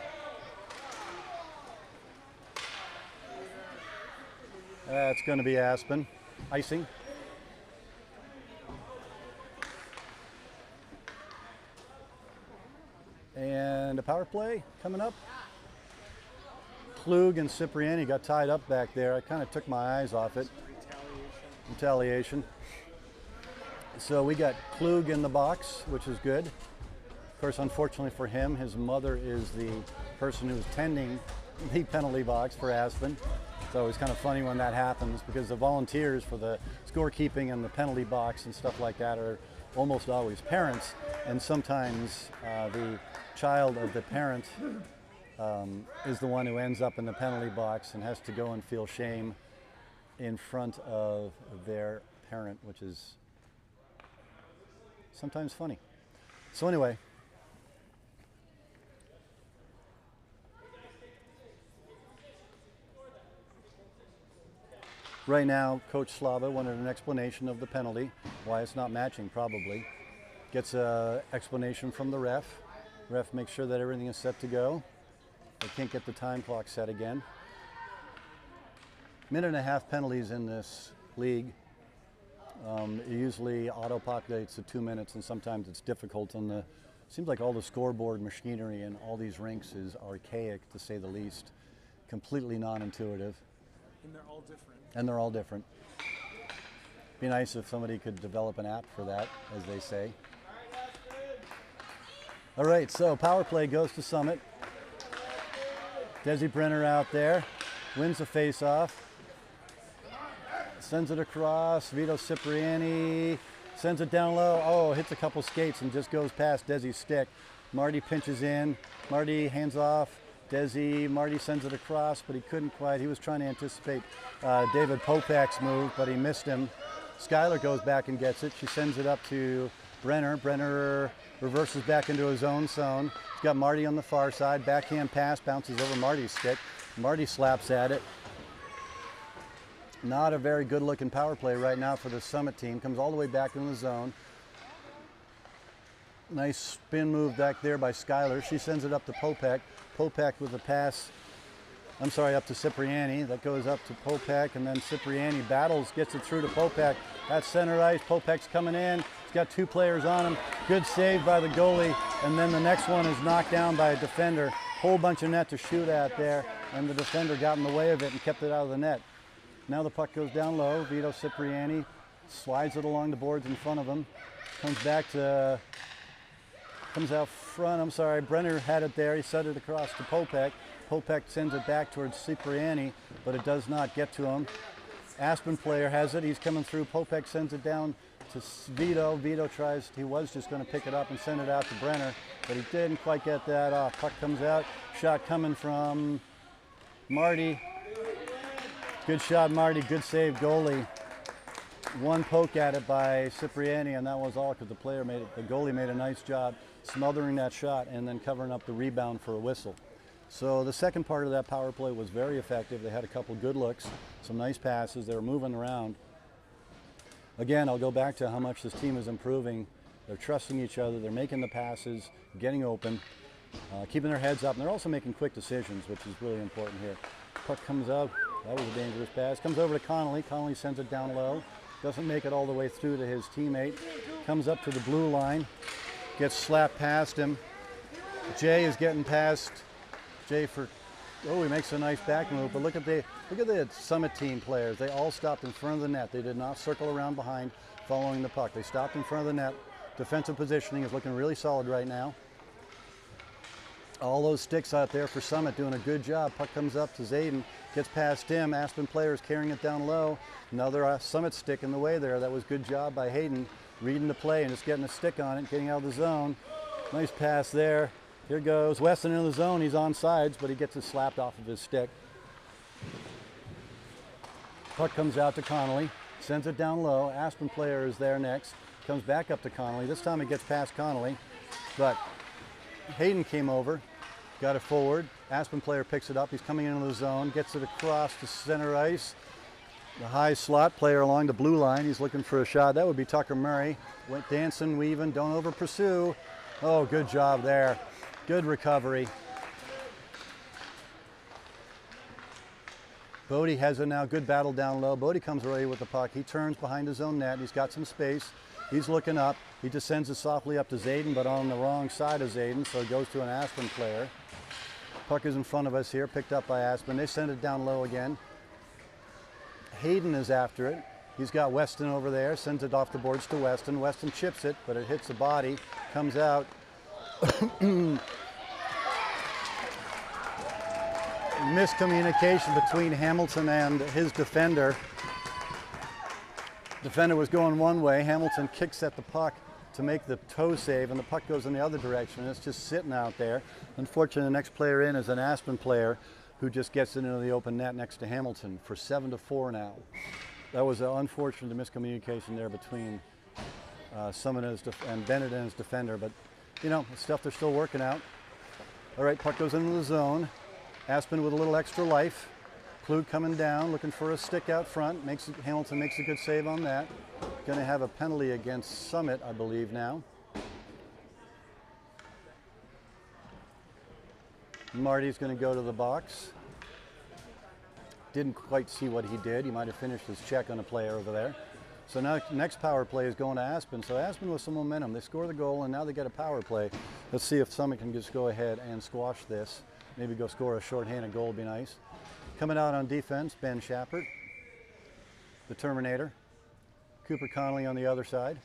That's going to be Aspen. Icing. And a power play coming up. Klug and Cipriani got tied up back there. I kind of took my eyes off it. Retaliation. So we got Klug in the box, which is good. Of course, unfortunately for him, his mother is the person who's tending the penalty box for Aspen. So it's kind of funny when that happens because the volunteers for the scorekeeping and the penalty box and stuff like that are almost always parents, and sometimes the child of the parent is the one who ends up in the penalty box and has to go and feel shame in front of their parent, which is sometimes funny. So anyway, Right now, Coach Slava wanted an explanation of the penalty, why it's not matching probably. Gets an explanation from the ref. Ref makes sure that everything is set to go. They can't get the time clock set again. Minute and a half penalties in this league. It usually auto-populates to 2 minutes, and sometimes it's difficult. Seems like all the scoreboard machinery in all these rinks is archaic, to say the least. Completely non-intuitive. And they're all different. And they're all different. Be nice if somebody could develop an app for that, as they say. All right, so power play goes to Summit. Desi Brenner out there, wins the face-off. Sends it across, Vito Cipriani sends it down low. Oh, hits a couple skates and just goes past Desi's stick. Marty pinches in, Marty hands off. Desi, Marty sends it across, but he couldn't quite. He was trying to anticipate David Popak's move, but he missed him. Skylar goes back and gets it. She sends it up to Brenner. Brenner reverses back into his own zone. He's got Marty on the far side. Backhand pass, bounces over Marty's stick. Marty slaps at it. Not a very good looking power play right now for the Summit team. Comes all the way back in the zone. Nice spin move back there by Skylar. She sends it up to Popak. Popak with a pass, up to Cipriani. That goes up to Popak, and then Cipriani battles, gets it through to Popak. That's center ice. Popak's coming in. He's got two players on him. Good save by the goalie, and then the next one is knocked down by a defender. Whole bunch of net to shoot at there, and the defender got in the way of it and kept it out of the net. Now the puck goes down low. Vito Cipriani slides it along the boards in front of him. Comes out front. Brenner had it there. He set it across to Popak. Popak sends it back towards Cipriani, but it does not get to him. Aspen player has it. He's coming through. Popak sends it down to Vito. Vito he was just going to pick it up and send it out to Brenner, but he didn't quite get that off. Puck comes out. Shot coming from Marty. Good shot, Marty. Good save, goalie. One poke at it by Cipriani, and that was all because the goalie made a nice job smothering that shot and then covering up the rebound for a whistle. So the second part of that power play was very effective. They had a couple good looks, some nice passes. They were moving around. Again, I'll go back to how much this team is improving. They're trusting each other. They're making the passes, getting open, keeping their heads up, and they're also making quick decisions, which is really important here. Puck comes out. That was a dangerous pass. Comes over to Connolly. Connolly sends it down low. Doesn't make it all the way through to his teammate. Comes up to the blue line. Gets slapped past him. Jay is getting past. He makes a nice back move. But look at the Summit team players. They all stopped in front of the net. They did not circle around behind following the puck. They stopped in front of the net. Defensive positioning is looking really solid right now. All those sticks out there for Summit doing a good job. Puck comes up to Zayden, gets past him. Aspen players carrying it down low. Another Summit stick in the way there. That was good job by Hayden, reading the play and just getting a stick on it, getting out of the zone. Nice pass there. Here goes Weston in the zone. He's on sides, but he gets it slapped off of his stick. Puck comes out to Connolly, sends it down low. Aspen player is there next. Comes back up to Connolly. This time it gets past Connolly, but Hayden came over, got it forward. Aspen player picks it up. He's coming into the zone, gets it across to center ice. The high slot player along the blue line. He's looking for a shot. That would be Tucker Murray. Went dancing, weaving, don't over pursue. Oh, good job there. Good recovery. Bodie has it now. Good battle down low. Bodie comes away with the puck. He turns behind his own net. He's got some space. He's looking up. He just sends it softly up to Zayden, but on the wrong side of Zayden, so it goes to an Aspen player. Puck is in front of us here, picked up by Aspen. They send it down low again. Hayden is after it. He's got Weston over there, sends it off the boards to Weston. Weston chips it, but it hits the body, comes out. Miscommunication between Hamilton and his defender. Defender was going one way. Hamilton kicks at the puck to make the toe save, and the puck goes in the other direction. It's just sitting out there. Unfortunately, the next player in is an Aspen player who just gets it into the open net next to Hamilton for 7-4 now. That was an unfortunate miscommunication there between Summit and Bennett and his defender, but you know, it's stuff they're still working out. All right, puck goes into the zone. Aspen with a little extra life. Klug coming down, looking for a stick out front. Hamilton makes a good save on that. Going to have a penalty against Summit, I believe now. Marty's going to go to the box. Didn't quite see what he did. He might have finished his check on a player over there. So now next power play is going to Aspen. So Aspen with some momentum. They score the goal and now they get a power play. Let's see if Summit can just go ahead and squash this. Maybe go score a shorthanded goal would be nice. Coming out on defense, Ben Schappert, the Terminator. Cooper Connolly on the other side.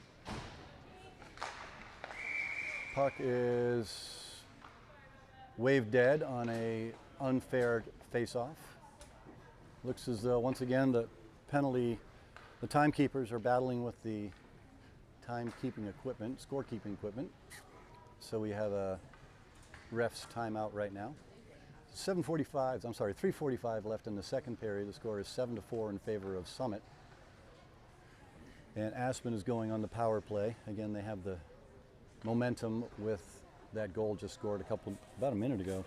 Puck is waved dead on a unfair face-off. Looks as though once again the timekeepers are battling with the timekeeping equipment, scorekeeping equipment. So we have a ref's timeout right now. 3:45 left in the second period. The score is 7-4 in favor of Summit. And Aspen is going on the power play. Again, they have the momentum with that goal just scored about a minute ago.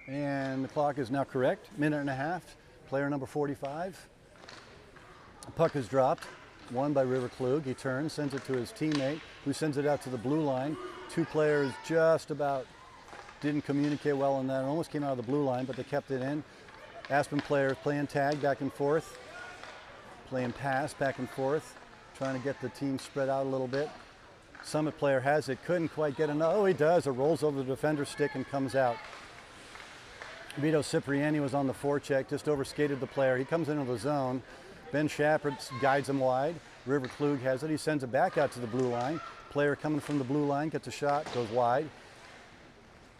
And the clock is now correct. Minute and a half. Player number 45. The puck is dropped. Won by River Klug. He turns, sends it to his teammate, who sends it out to the blue line. Two players just about didn't communicate well on that. It almost came out of the blue line, but they kept it in. Aspen players playing tag back and forth. Playing pass back and forth. Trying to get the team spread out a little bit. Summit player has it. Couldn't quite get enough. Oh, he does. It rolls over the defender's stick and comes out. Vito Cipriani was on the forecheck, just overskated the player. He comes into the zone. Ben Schappert guides him wide. River Klug has it. He sends it back out to the blue line. Player coming from the blue line gets a shot, goes wide.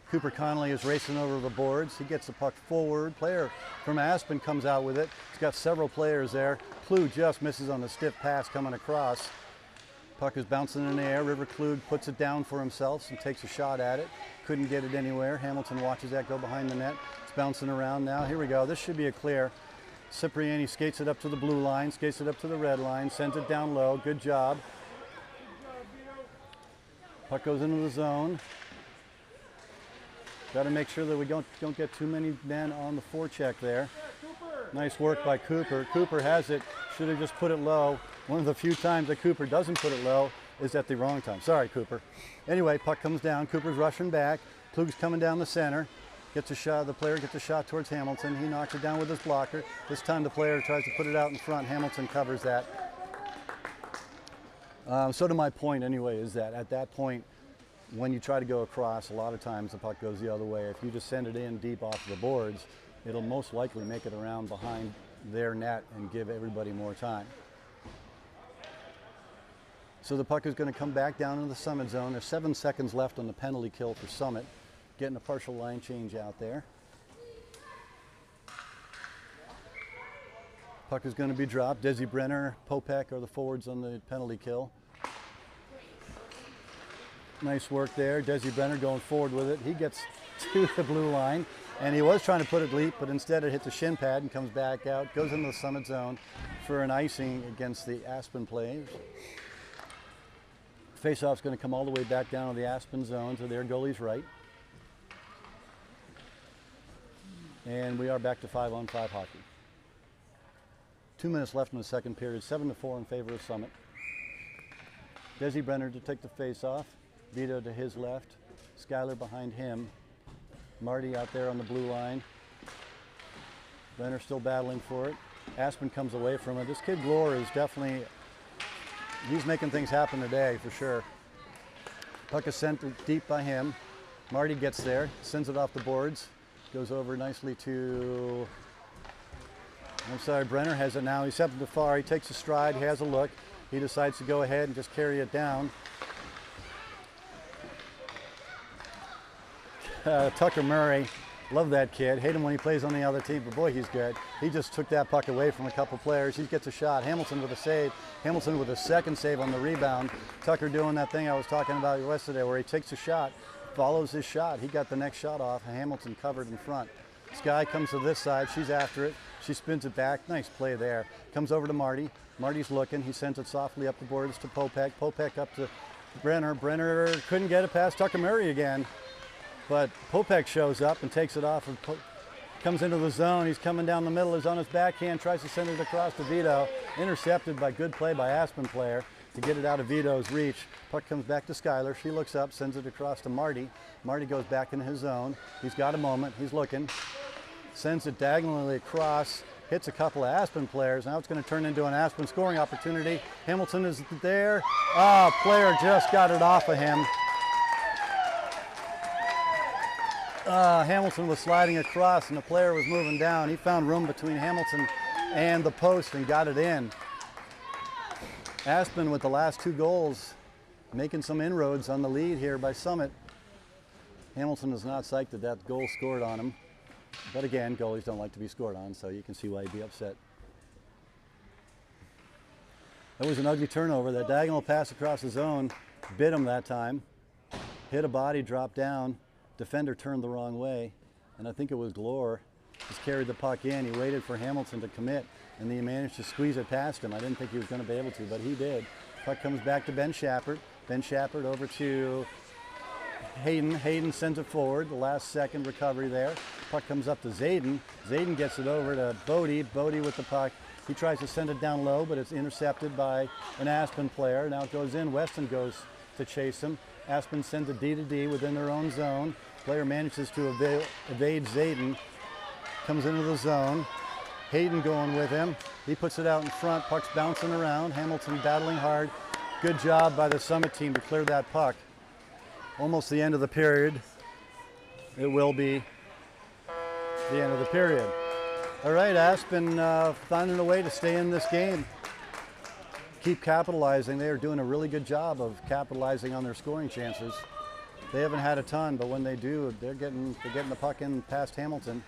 Cooper Connolly is racing over the boards. He gets the puck forward. Player from Aspen comes out with it. He's got several players there. Klug just misses on the stiff pass coming across. Puck is bouncing in the air. River Klug puts it down for himself and takes a shot at it. Couldn't get it anywhere. Hamilton watches that go behind the net. It's bouncing around now. Here we go. This should be a clear. Cipriani skates it up to the blue line, skates it up to the red line, sends it down low. Good job. Puck goes into the zone. Got to make sure that we don't get too many men on the forecheck there. Nice work by Cooper. Cooper has it. Should have just put it low. One of the few times that Cooper doesn't put it low is at the wrong time. Sorry, Cooper. Anyway, puck comes down. Cooper's rushing back. Klug's coming down the center. Gets a shot. The player gets a shot towards Hamilton. He knocks it down with his blocker. This time the player tries to put it out in front. Hamilton covers that. So to my point anyway is that at that point, when you try to go across, a lot of times the puck goes the other way. If you just send it in deep off the boards, it'll most likely make it around behind their net and give everybody more time. So the puck is going to come back down into the Summit zone. There's 7 seconds left on the penalty kill for Summit. Getting a partial line change out there. Puck is going to be dropped. Desi Brenner, Popek are the forwards on the penalty kill. Nice work there. Desi Brenner going forward with it. He gets to the blue line, and he was trying to put it deep, but instead it hits the shin pad and comes back out. Goes into the Summit zone for an icing against the Aspen players. Faceoff's going to come all the way back down to the Aspen zone to their goalie's right. And we are back to 5-on-5 hockey. 2 minutes left in the second period, 7-4 in favor of Summit. Desi Brenner to take the face-off. Vito to his left. Schuyler behind him. Marty out there on the blue line. Brenner still battling for it. Aspen comes away from it. This kid Glore is definitely, he's making things happen today for sure. Puck is sent deep by him. Marty gets there, sends it off the boards. Goes over nicely to, I'm sorry, Brenner has it now. He's up to the far. He takes a stride, he has a look. He decides to go ahead and just carry it down. Tucker Murray Love that kid. Hate him when he plays on the other team, but boy, he's good. He just took that puck away from a couple players. He gets a shot. Hamilton with a save. Hamilton with a second save on the rebound. Tucker doing that thing I was talking about yesterday where he takes a shot, follows his shot. He got the next shot off. Hamilton covered in front. Sky comes to this side. She's after it. She spins it back. Nice play there. Comes over to Marty. Marty's looking. He sends it softly up the boards to Popek. Popek up to Brenner. Brenner couldn't get it past Tucker Murray again. But Popek shows up and takes it off and comes into the zone. He's coming down the middle. He's on his backhand. Tries to send it across to Vito. Intercepted by good play by Aspen player to get it out of Vito's reach. Puck comes back to Skyler. She looks up, sends it across to Marty. Marty goes back in his zone. He's got a moment. He's looking. Sends it diagonally across. Hits a couple of Aspen players. Now it's going to turn into an Aspen scoring opportunity. Hamilton is there. Player just got it off of him. Hamilton was sliding across and the player was moving down. He found room between Hamilton and the post and got it in. Aspen with the last 2 goals making some inroads on the lead here by Summit. Hamilton is not psyched that that goal scored on him. But again, goalies don't like to be scored on, so you can see why he'd be upset. That was an ugly turnover. That diagonal pass across the zone bit him that time. Hit a body, dropped down. Defender turned the wrong way, and I think it was Glore. Just carried the puck in. He waited for Hamilton to commit, and he managed to squeeze it past him. I didn't think he was going to be able to, but he did. Puck comes back to Ben Shappert. Ben Shappert over to Hayden. Hayden sends it forward. The last second recovery there. Puck comes up to Zayden. Zayden gets it over to Bodie. Bodie with the puck. He tries to send it down low, but it's intercepted by an Aspen player. Now it goes in. Weston goes to chase him. Aspen sends a D to D within their own zone. Player manages to evade Zayden. Comes into the zone. Hayden going with him. He puts it out in front. Puck's bouncing around. Hamilton battling hard. Good job by the Summit team to clear that puck. Almost the end of the period. It will be the end of the period. All right, Aspen finding a way to stay in this game. Keep capitalizing. They are doing a really good job of capitalizing on their scoring chances. They haven't had a ton, but when they do, they're getting the puck in past Hamilton.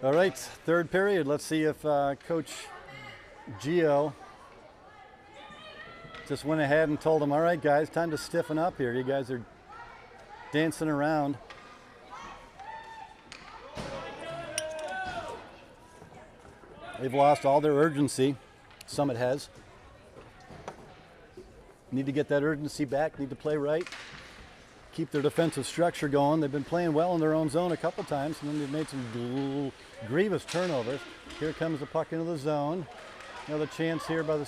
All right, third period. Let's see if Coach Gio just went ahead and told them, all right, guys, time to stiffen up here. You guys are dancing around. They've lost all their urgency. Summit has. Need to get that urgency back, need to play right. Keep their defensive structure going. They've been playing well in their own zone a couple times, and then they've made some grievous turnovers. Here comes the puck into the zone. Another chance here by the...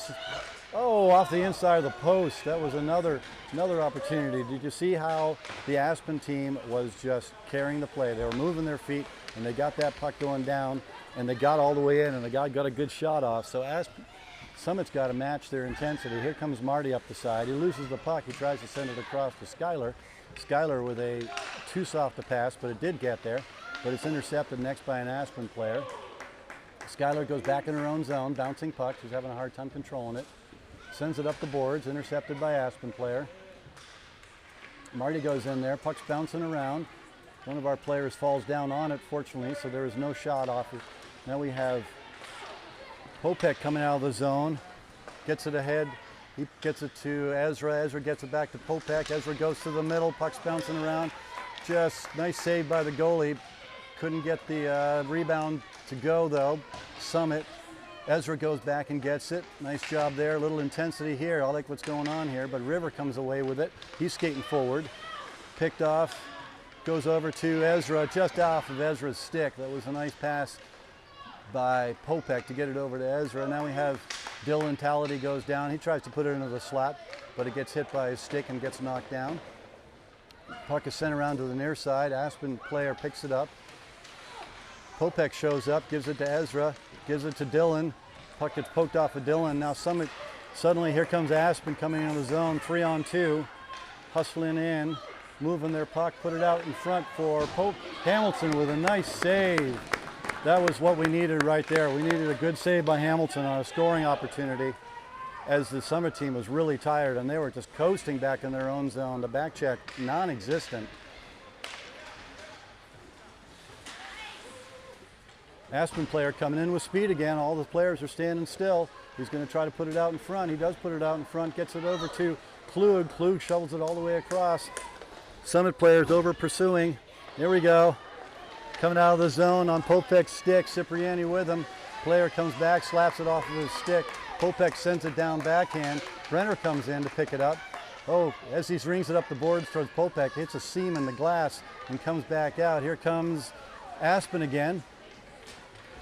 off the inside of the post. That was another opportunity. Did you see how the Aspen team was just carrying the play? They were moving their feet, and they got that puck going down, and they got all the way in, and the guy got a good shot off. So Summit's got to match their intensity. Here comes Marty up the side. He loses the puck. He tries to send it across to Skyler. Skyler with a too soft a pass, but it did get there. But it's intercepted next by an Aspen player. Skyler goes back in her own zone, bouncing puck. She's having a hard time controlling it. Sends it up the boards, intercepted by Aspen player. Marty goes in there, puck's bouncing around. One of our players falls down on it, fortunately, so there is no shot off it. Now we have Popek coming out of the zone, gets it ahead. He gets it to Ezra. Ezra gets it back to Popek. Ezra goes to the middle. Puck's bouncing around. Just nice save by the goalie. Couldn't get the rebound to go though. Summit. Ezra goes back and gets it. Nice job there. A little intensity here. I like what's going on here, but River comes away with it. He's skating forward. Picked off. Goes over to Ezra, just off of Ezra's stick. That was a nice pass by Popek to get it over to Ezra. Now we have Dylan Tality goes down. He tries to put it into the slot, but it gets hit by his stick and gets knocked down. Puck is sent around to the near side. Aspen player picks it up. Popek shows up, gives it to Ezra, gives it to Dylan. Puck gets poked off of Dylan. Now suddenly here comes Aspen coming into the zone, 3-on-2, hustling in, moving their puck, put it out in front for Hamilton with a nice save. That was what we needed right there. We needed a good save by Hamilton on a scoring opportunity as the Summit team was really tired and they were just coasting back in their own zone. The back check, non-existent. Aspen player coming in with speed again. All the players are standing still. He's going to try to put it out in front. He does put it out in front, gets it over to Klug. Klug shovels it all the way across. Summit players over pursuing. Here we go. Coming out of the zone on Popek's stick. Cipriani with him. Player comes back, slaps it off of his stick. Popek sends it down backhand. Brenner comes in to pick it up. Oh, as he rings it up the boards towards Popek, hits a seam in the glass and comes back out. Here comes Aspen again.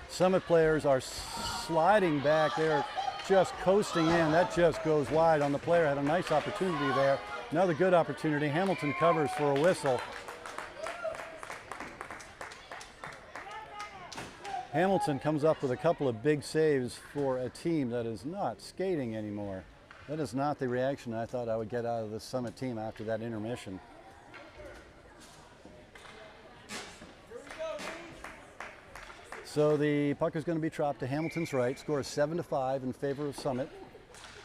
Summit players are sliding back. They're just coasting in. That just goes wide on the player. Had a nice opportunity there. Another good opportunity. Hamilton covers for a whistle. Hamilton comes up with a couple of big saves for a team that is not skating anymore. That is not the reaction I thought I would get out of the Summit team after that intermission. So the puck is going to be dropped to Hamilton's right. Score is 7-5 in favor of Summit.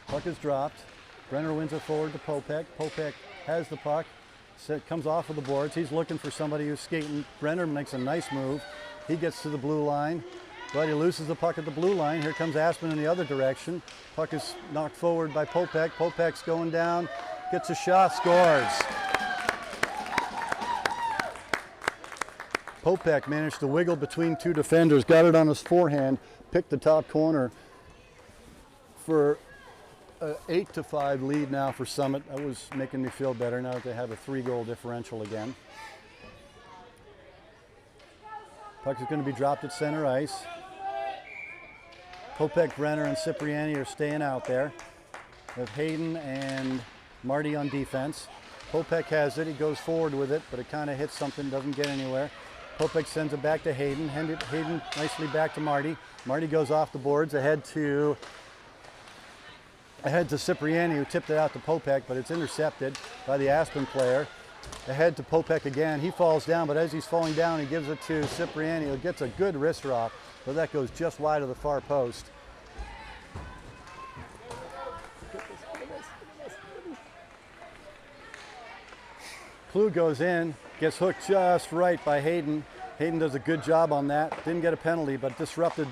Puck is dropped. Brenner wins it forward to Popek. Popek has the puck. Comes off of the boards. He's looking for somebody who's skating. Brenner makes a nice move. He gets to the blue line, but he loses the puck at the blue line. Here comes Aspen in the other direction. Puck is knocked forward by Popek. Popek's going down, gets a shot, scores. Popek managed to wiggle between two defenders, got it on his forehand, picked the top corner for an 8-5 lead now for Summit. That was making me feel better now that they have a 3-goal differential again. Puck is going to be dropped at center ice. Popek, Brenner, and Cipriani are staying out there. We have Hayden and Marty on defense. Popek has it. He goes forward with it, but it kind of hits something, doesn't get anywhere. Popek sends it back to Hayden. Hayden nicely back to Marty. Marty goes off the boards ahead to Cipriani, who tipped it out to Popek, but it's intercepted by the Aspen player. Ahead to Popek again. He falls down, but as he's falling down, he gives it to Cipriani, who gets a good wrist drop, but that goes just wide of the far post. Klug goes in, gets hooked just right by Hayden. Hayden does a good job on that. Didn't get a penalty, but disrupted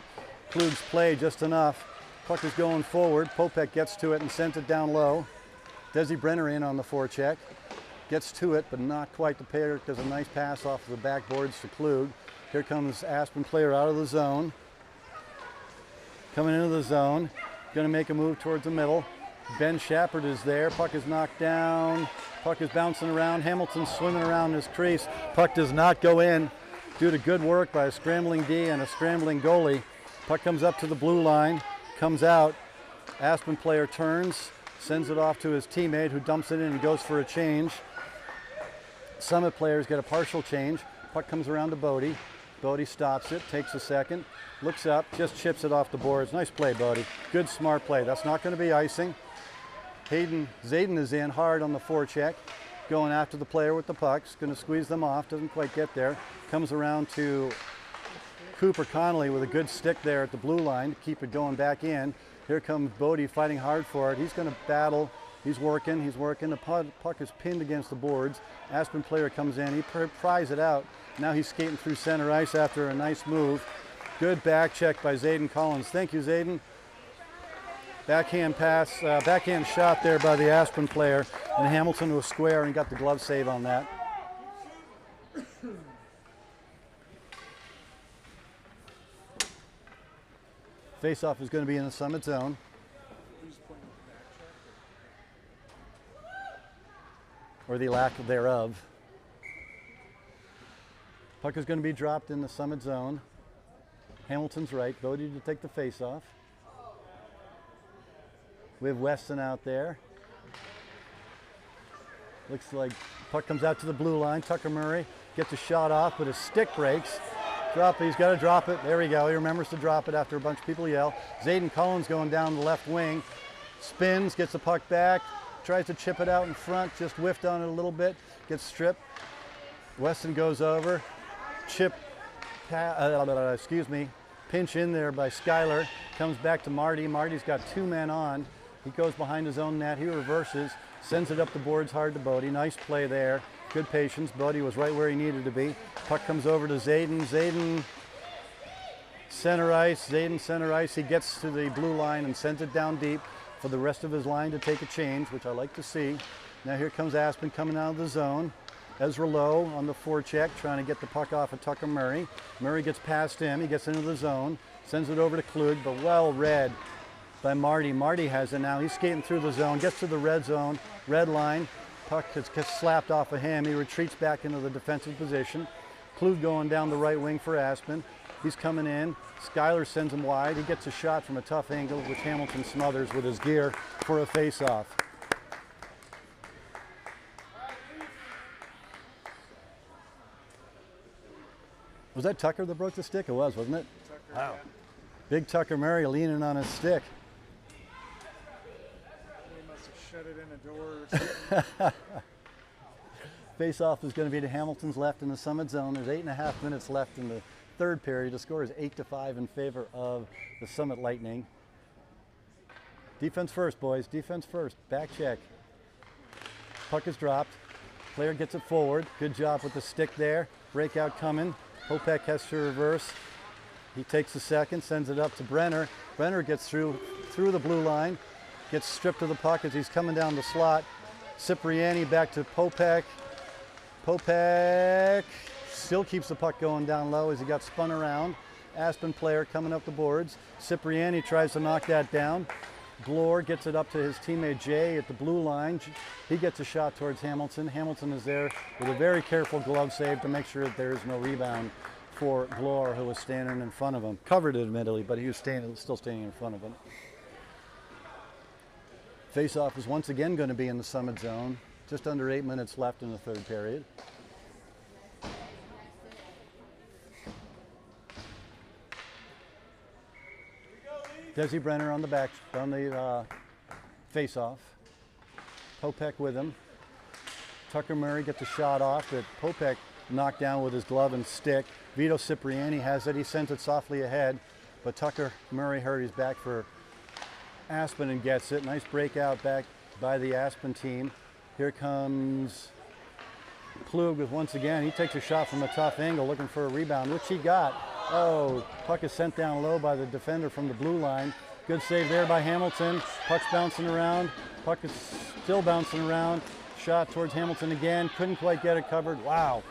Klug's play just enough. Puck is going forward. Popek gets to it and sends it down low. Desi Brenner in on the forecheck. Gets to it, but not quite the pair. Does a nice pass off of the backboards to Klug. Here comes Aspen player out of the zone. Coming into the zone. Going to make a move towards the middle. Ben Shepard is there. Puck is knocked down. Puck is bouncing around. Hamilton's swimming around his crease. Puck does not go in due to good work by a scrambling D and a scrambling goalie. Puck comes up to the blue line. Comes out. Aspen player turns. Sends it off to his teammate, who dumps it in and goes for a change. Summit players get a partial change. Puck comes around to Bodie. Bodie stops it, takes a second, looks up, just chips it off the boards. Nice play, Bodie. Good, smart play. That's not going to be icing. Zayden is in hard on the forecheck, going after the player with the pucks. Going to squeeze them off, doesn't quite get there. Comes around to Cooper Connolly with a good stick there at the blue line to keep it going back in. Here comes Bodie fighting hard for it. He's going to battle He's working. The puck is pinned against the boards. Aspen player comes in. He pries it out. Now he's skating through center ice after a nice move. Good back check by Zayden Collins. Thank you, Zayden. Backhand pass, backhand shot there by the Aspen player. And Hamilton was square and got the glove save on that. Face-off is going to be in the Summit zone. Or the lack thereof. Puck is going to be dropped in the Summit zone. Hamilton's right. Bodie to take the face-off. We have Weston out there. Looks like puck comes out to the blue line. Tucker Murray gets a shot off, but his stick breaks. Drop it. He's got to drop it. There we go. He remembers to drop it after a bunch of people yell. Zayden Collins going down the left wing. Spins, gets the puck back. Tries to chip it out in front. Just whiffed on it a little bit. Gets stripped. Weston goes over. Pinch in there by Skyler. Comes back to Marty. Marty's got two men on. He goes behind his own net. He reverses. Sends it up the boards hard to Bodie. Nice play there. Good patience. Bodie was right where he needed to be. Puck comes over to Zayden. Zayden center ice. Zayden center ice. He gets to the blue line and sends it down deep for the rest of his line to take a change, which I like to see. Now here comes Aspen coming out of the zone. Ezra Lowe on the forecheck, trying to get the puck off of Tucker Murray. Murray gets past him. He gets into the zone. Sends it over to Klug, but well read by Marty. Marty has it now. He's skating through the zone. Gets to the red zone. Red line. Puck gets slapped off of him. He retreats back into the defensive position. Klug going down the right wing for Aspen. He's coming in. Skyler sends him wide. He gets a shot from a tough angle, which Hamilton smothers with his gear for a face-off. Was that Tucker that broke the stick? It was, wasn't it? Tucker, wow. Yeah. Big Tucker Murray leaning on his stick. He must have shut it in a door or something. Face-off is going to be to Hamilton's left in the Summit zone. There's 8.5 minutes left in the third period. The score is 8-5 in favor of the Summit Lightning. Defense first, boys. Defense first. Back check. Puck is dropped. Player gets it forward. Good job with the stick there. Breakout coming. Popek has to reverse. He takes a second, sends it up to Brenner. Brenner gets through the blue line. Gets stripped of the puck as he's coming down the slot. Cipriani back to Popek. Popek still keeps the puck going down low as he got spun around. Aspen player coming up the boards. Cipriani tries to knock that down. Glore gets it up to his teammate Jay at the blue line. He gets a shot towards Hamilton. Hamilton is there with a very careful glove save to make sure that there is no rebound for Glore, who was standing in front of him. Covered admittedly, but he was still standing in front of him. Face-off is once again going to be in the Summit zone. Just under 8 minutes left in the third period. Desi Brenner on the face-off. Popek with him. Tucker Murray gets a shot off that Popek knocked down with his glove and stick. Vito Cipriani has it. He sends it softly ahead, but Tucker Murray hurries back for Aspen and gets it. Nice breakout back by the Aspen team. Here comes Klug with once again. He takes a shot from a tough angle looking for a rebound, which he got. Oh, puck is sent down low by the defender from the blue line. Good save there by Hamilton. Puck's bouncing around. Puck is still bouncing around. Shot towards Hamilton again. Couldn't quite get it covered. Wow.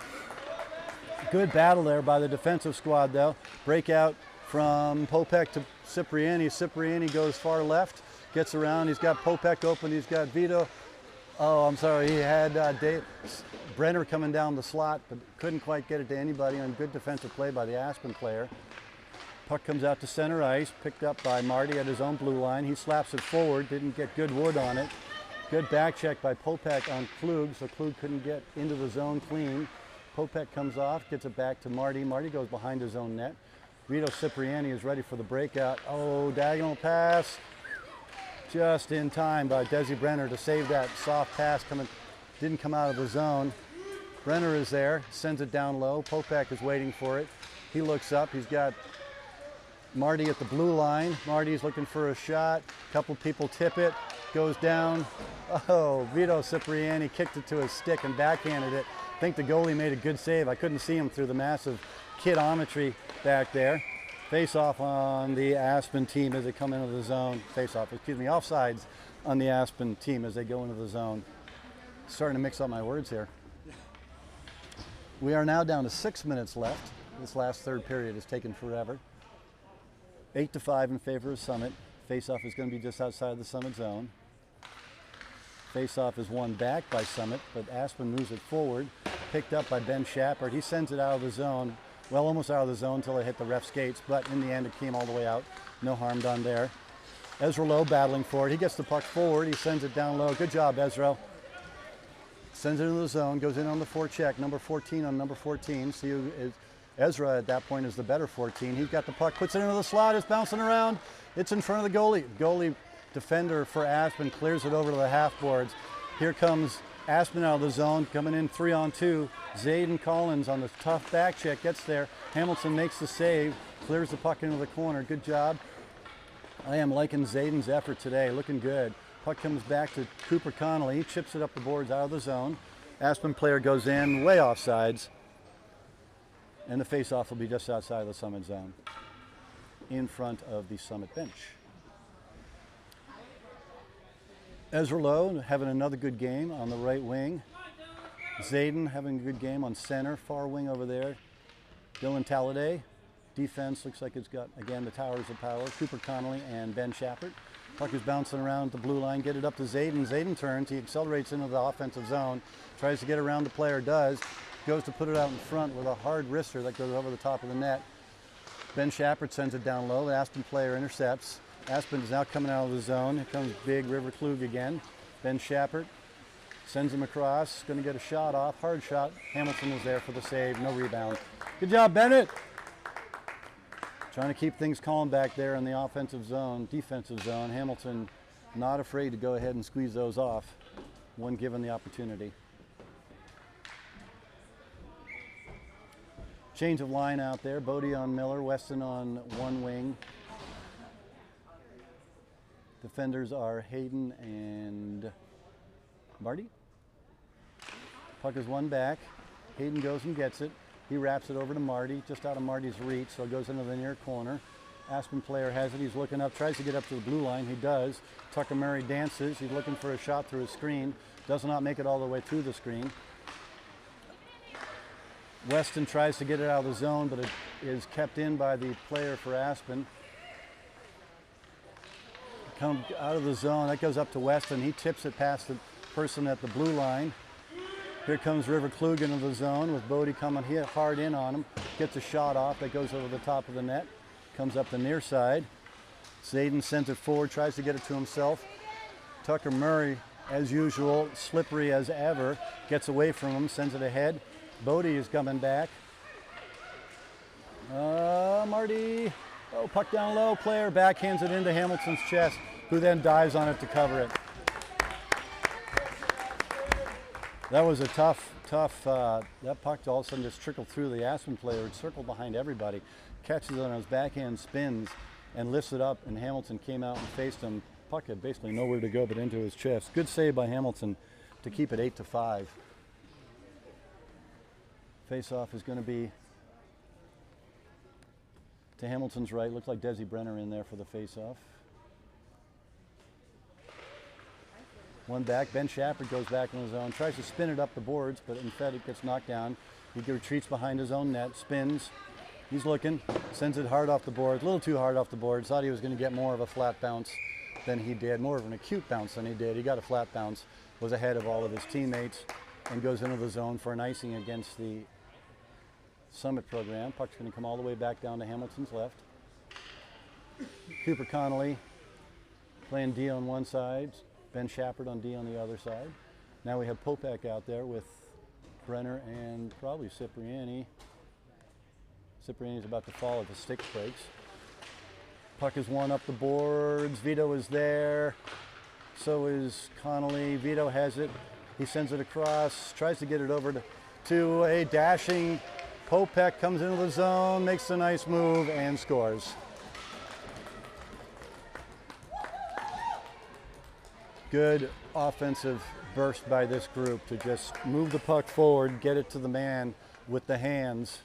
Good battle there by the defensive squad, though. Breakout from Popek to Cipriani. Cipriani goes far left, gets around. He's got Popek open. He's got Vito. Oh, I'm sorry. He had Brenner coming down the slot, but couldn't quite get it to anybody on good defensive play by the Aspen player. Puck comes out to center ice, picked up by Marty at his own blue line. He slaps it forward, didn't get good wood on it. Good back check by Popek on Klug, so Klug couldn't get into the zone clean. Popek comes off, gets it back to Marty. Marty goes behind his own net. Vito Cipriani is ready for the breakout. Oh, diagonal pass. Just in time by Desi Brenner to save that soft pass. Didn't come out of the zone. Brenner is there, sends it down low. Popek is waiting for it. He looks up. He's got Marty at the blue line. Marty's looking for a shot. A couple people tip it. goes down. Oh, Vito Cipriani kicked it to his stick and backhanded it. I think the goalie made a good save. I couldn't see him through the massive kidometry back there. Face-off on the Aspen team as they come into the zone. Face-off, excuse me, offsides on the Aspen team as they go into the zone. Starting to mix up my words here. We are now down to 6 minutes left. This last third period has taken forever. 8-5 in favor of Summit. Face-off is going to be just outside the Summit zone. Face-off is won back by Summit, but Aspen moves it forward. Picked up by Ben Shappert. He sends it out of the zone. Well, almost out of the zone until it hit the ref skates, but in the end it came all the way out. No harm done there. Ezra Lowe battling for it. He gets the puck forward. He sends it down low. Good job, Ezra. Sends it into the zone. Goes in on the forecheck. Number 14 on number 14. See, Ezra at that point is the better 14. He's got the puck. Puts it into the slot. It's bouncing around. It's in front of the goalie. Goalie defender for Aspen clears it over to the half boards. Here comes Aspen out of the zone, coming in 3-on-2. Zayden Collins on the tough back check gets there. Hamilton makes the save, clears the puck into the corner. Good job. I am liking Zayden's effort today, looking good. Puck comes back to Cooper Connolly. He chips it up the boards out of the zone. Aspen player goes in, way offsides. And the face-off will be just outside the Summit zone, in front of the Summit bench. Ezra Lowe having another good game on the right wing. Zayden having a good game on center, far wing over there. Dylan Talladay. Defense looks like it's got, again, the towers of power. Cooper Connolly and Ben Shappert. Puck is bouncing around the blue line. Get it up to Zayden. Zayden turns. He accelerates into the offensive zone. Tries to get around the player, does. Goes to put it out in front with a hard wrister that goes over the top of the net. Ben Shappert sends it down low. The Aspen player intercepts. Aspen is now coming out of the zone. Here comes big River Klug again. Ben Shappert sends him across. Going to get a shot off. Hard shot. Hamilton was there for the save. No rebound. Good job, Bennett. Trying to keep things calm back there in the offensive zone, defensive zone. Hamilton not afraid to go ahead and squeeze those off when given the opportunity. Change of line out there. Bodie on Miller, Weston on one wing. Defenders are Hayden and Marty. Puck is one back. Hayden goes and gets it. He wraps it over to Marty, just out of Marty's reach, so it goes into the near corner. Aspen player has it. He's looking up, tries to get up to the blue line. He does. Tucker Murray dances. He's looking for a shot through his screen. Does not make it all the way through the screen. Weston tries to get it out of the zone, but it is kept in by the player for Aspen. Come out of the zone, that goes up to Weston. He tips it past the person at the blue line. Here comes River Klug into the zone with Bodie coming hard in on him. Gets a shot off that goes over the top of the net. Comes up the near side. Zayden sends it forward, tries to get it to himself. Tucker Murray, as usual, slippery as ever, gets away from him, sends it ahead. Bodie is coming back. Marty. Oh, puck down low, player backhands it into Hamilton's chest, who then dives on it to cover it. That was a tough, that puck all of a sudden just trickled through the Aspen player. It circled behind everybody, catches it on his backhand, spins, and lifts it up, and Hamilton came out and faced him. Puck had basically nowhere to go but into his chest. Good save by Hamilton to keep it 8-5. Face-off is going to be to Hamilton's right. Looks like Desi Brenner in there for the face-off. One back. Ben Shappert goes back in his zone. Tries to spin it up the boards, but instead it gets knocked down. He retreats behind his own net. Spins. He's looking. Sends it hard off the boards. A little too hard off the boards. Thought he was going to get more of a flat bounce than he did. More of an acute bounce than he did. He got a flat bounce. Was ahead of all of his teammates and goes into the zone for an icing against the Summit program. Puck's going to come all the way back down to Hamilton's left. Cooper Connolly playing D on one side, Ben Shappert on D on the other side. Now we have Popek out there with Brenner and probably Cipriani. Cipriani's about to fall if the stick breaks. Puck is one up the boards. Vito is there. So is Connolly. Vito has it. He sends it across, tries to get it over to a dashing Popek, comes into the zone, makes a nice move, and scores. Good offensive burst by this group to just move the puck forward, get it to the man with the hands,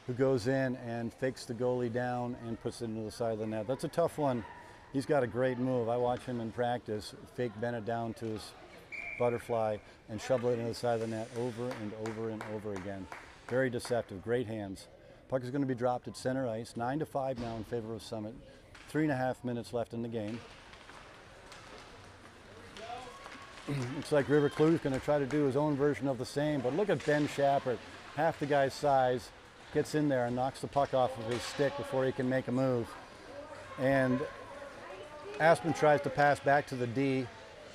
who goes in and fakes the goalie down and puts it into the side of the net. That's a tough one. He's got a great move. I watch him in practice, fake Bennett down to his butterfly and shovel it into the side of the net over and over and over again. Very deceptive, great hands. Puck is going to be dropped at center ice, 9-5 now in favor of Summit. 3.5 minutes left in the game. Looks like River Kluge's going to try to do his own version of the same, but look at Ben Shappert, half the guy's size, gets in there and knocks the puck off of his stick before he can make a move. And Aspen tries to pass back to the D,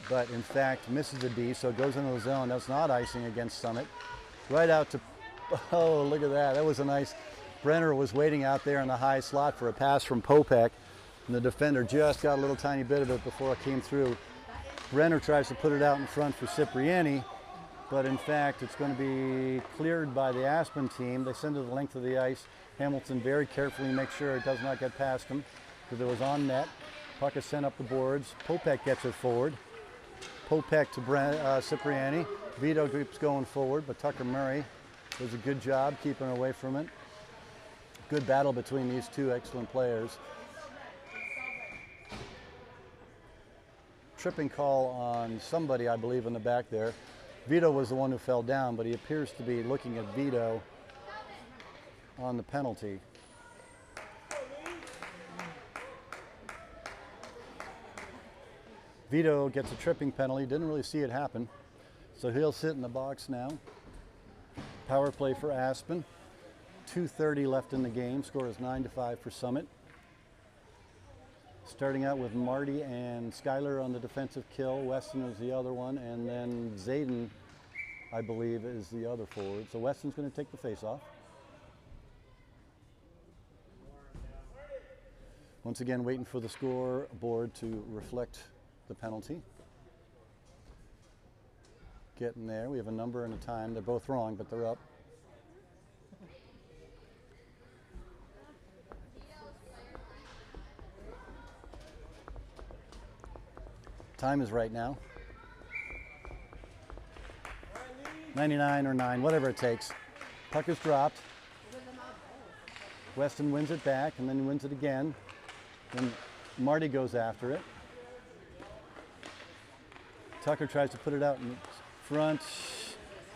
but in fact misses the D, so it goes into the zone. That's not icing against Summit. Right out to, oh, look at that. That was a nice, Brenner was waiting out there in the high slot for a pass from Popek, and the defender just got a little tiny bit of it before it came through. Brenner tries to put it out in front for Cipriani, but in fact it's going to be cleared by the Aspen team. They send it the length of the ice. Hamilton very carefully makes sure it does not get past him because it was on net. Puck is sent up the boards. Popek gets it forward. Popek to Cipriani. Vito keeps going forward, but Tucker Murray does a good job keeping away from it. Good battle between these two excellent players. Tripping call on somebody, I believe, in the back there. Vito was the one who fell down, but he appears to be looking at Vito on the penalty. Vito gets a tripping penalty, didn't really see it happen, so he'll sit in the box now. Power play for Aspen. 2:30 left in the game, score is 9-5 for Summit. Starting out with Marty and Schuyler on the defensive kill. Weston is the other one, and then Zayden, I believe, is the other forward. So Weston's going to take the face-off. Once again, waiting for the scoreboard to reflect the penalty. Getting there. We have a number and a time. They're both wrong, but they're up. Time is right now. 99 or 9, whatever it takes. Puck is dropped. Weston wins it back, and then he wins it again. Then Marty goes after it. Tucker tries to put it out in front.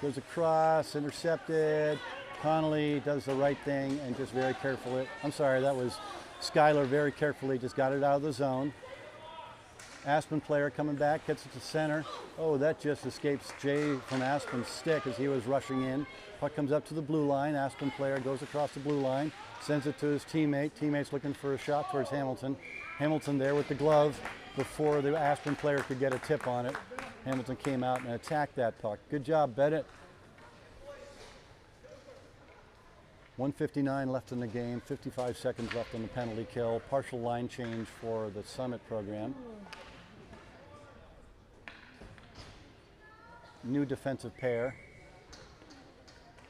Goes across, intercepted. Connolly does the right thing and just very carefully. I'm sorry, that was Schuyler very carefully just got it out of the zone. Aspen player coming back, gets it to center. Oh, that just escapes Jay from Aspen's stick as he was rushing in. Puck comes up to the blue line. Aspen player goes across the blue line, sends it to his teammate. Teammate's looking for a shot towards Hamilton. Hamilton there with the glove before the Aspen player could get a tip on it. Hamilton came out and attacked that puck. Good job, Bennett. 1:59 left in the game, 55 seconds left on the penalty kill. Partial line change for the Summit program. New defensive pair.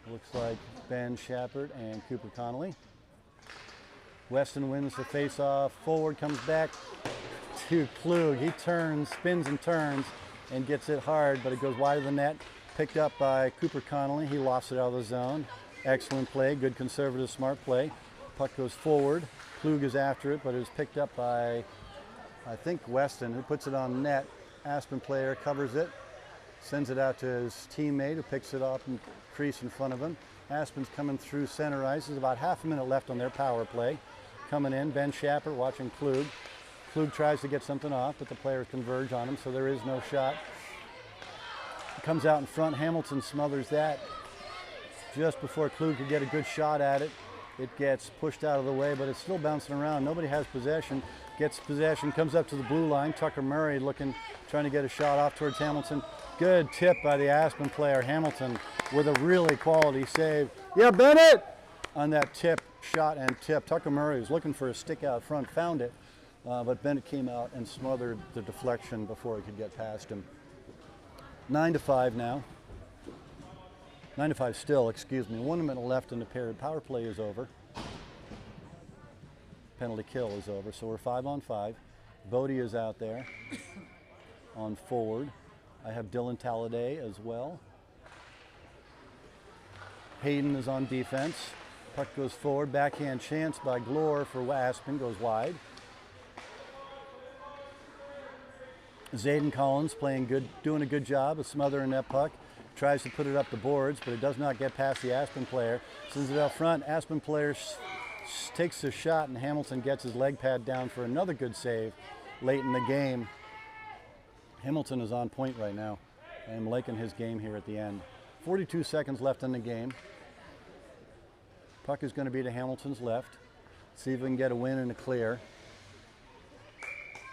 Looks like Ben Shappert and Cooper Connolly. Weston wins the face-off. Forward comes back to Klug. He turns, spins and turns, and gets it hard, but it goes wide of the net. Picked up by Cooper Connolly. He lost it out of the zone. Excellent play, good conservative, smart play. Puck goes forward. Klug is after it, but it was picked up by, I think, Weston, who puts it on net. Aspen player covers it. Sends it out to his teammate who picks it up and crease in front of him. Aspen's coming through center ice. There's about half a minute left on their power play. Coming in, Ben Shappert watching Klug. Klug tries to get something off, but the players converge on him, so there is no shot. Comes out in front. Hamilton smothers that. Just before Klug could get a good shot at it, it gets pushed out of the way, but it's still bouncing around. Nobody has possession. Gets possession, comes up to the blue line. Tucker Murray trying to get a shot off towards Hamilton. Good tip by the Aspen player, Hamilton, with a really quality save. Yeah, Bennett! On that tip, shot and tip. Tucker Murray was looking for a stick out front, found it, but Bennett came out and smothered the deflection before he could get past him. 9-5 now. 9-5 still, excuse me. 1 minute left in the period. Power play is over. Penalty kill is over, so we're 5-on-5. Bodie is out there. on forward. I have Dylan Talladay as well. Hayden is on defense. Puck goes forward. Backhand chance by Glore for Aspen, goes wide. Zayden Collins playing good, doing a good job of smothering that puck. Tries to put it up the boards, but it does not get past the Aspen player. Sends it out front. Aspen player takes the shot, and Hamilton gets his leg pad down for another good save late in the game. Hamilton is on point right now. I am liking his game here at the end. 42 seconds left in the game. Puck is going to be to Hamilton's left. See if we can get a win and a clear.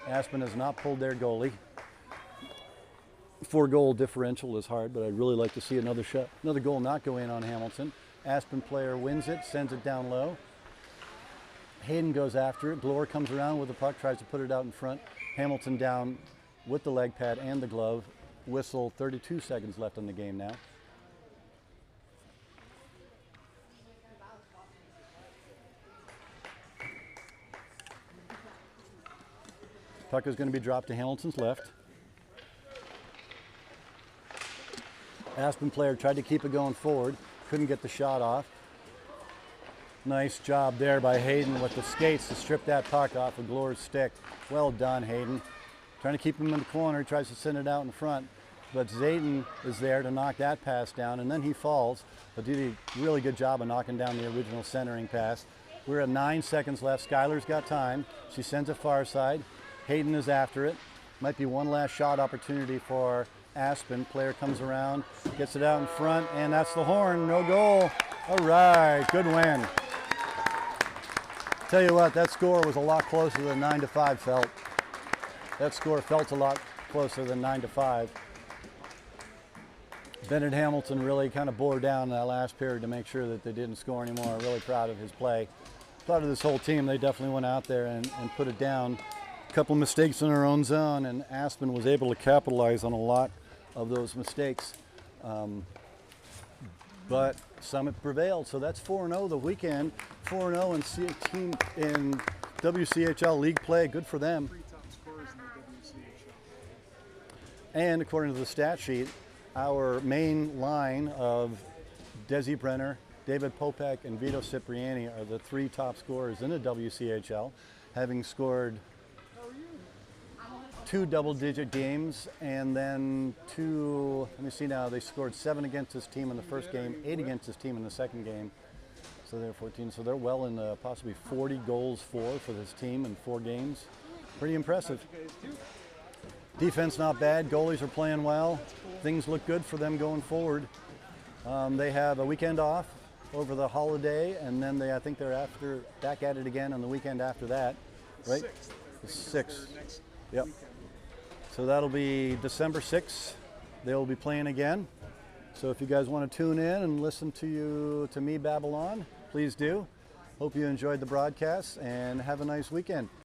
Aspen has not pulled their goalie. 4-goal differential is hard, but I'd really like to see another goal not go in on Hamilton. Aspen player wins it, sends it down low. Hayden goes after it. Glore comes around with the puck, tries to put it out in front. Hamilton down with the leg pad and the glove. Whistle, 32 seconds left in the game now. Puck is going to be dropped to Hamilton's left. Aspen player tried to keep it going forward, couldn't get the shot off. Nice job there by Hayden with the skates to strip that puck off of Glore's stick. Well done, Hayden. Trying to keep him in the corner, tries to send it out in front, but Zayden is there to knock that pass down, and then he falls, but did a really good job of knocking down the original centering pass. We're at 9 seconds left. Skylar's got time. She sends it far side. Hayden is after it. Might be one last shot opportunity for Aspen. Player comes around, gets it out in front, and that's the horn. No goal. All right, good win. Tell you what, that score was a lot closer than 9-5 felt. That score felt a lot closer than 9-5. Bennett Hamilton really kind of bore down that last period to make sure that they didn't score anymore. Really proud of his play. Proud of this whole team. They definitely went out there and put it down. A couple of mistakes in their own zone, and Aspen was able to capitalize on a lot of those mistakes. But Summit prevailed, so that's 4-0 the weekend. 4-0 in WCHL league play. Good for them. 3 top scorers in the WCHL. And according to the stat sheet, our main line of Desi Brenner, David Popek, and Vito Cipriani are the 3 top scorers in the WCHL, having scored 2 double-digit games, and then 2, let me see now, they scored 7 against this team in the first game, 8 against this team in the second game. So they're 14, so they're well in the possibly 40 goals for this team in 4 games. Pretty impressive. Defense not bad, goalies are playing well. Things look good for them going forward. They have a weekend off over the holiday, and then I think they're back at it again on the weekend after that, right? The 6th. Yep. So that'll be December 6th. They'll be playing again. So if you guys want to tune in and listen to me babble on, please do. Hope you enjoyed the broadcast, and have a nice weekend.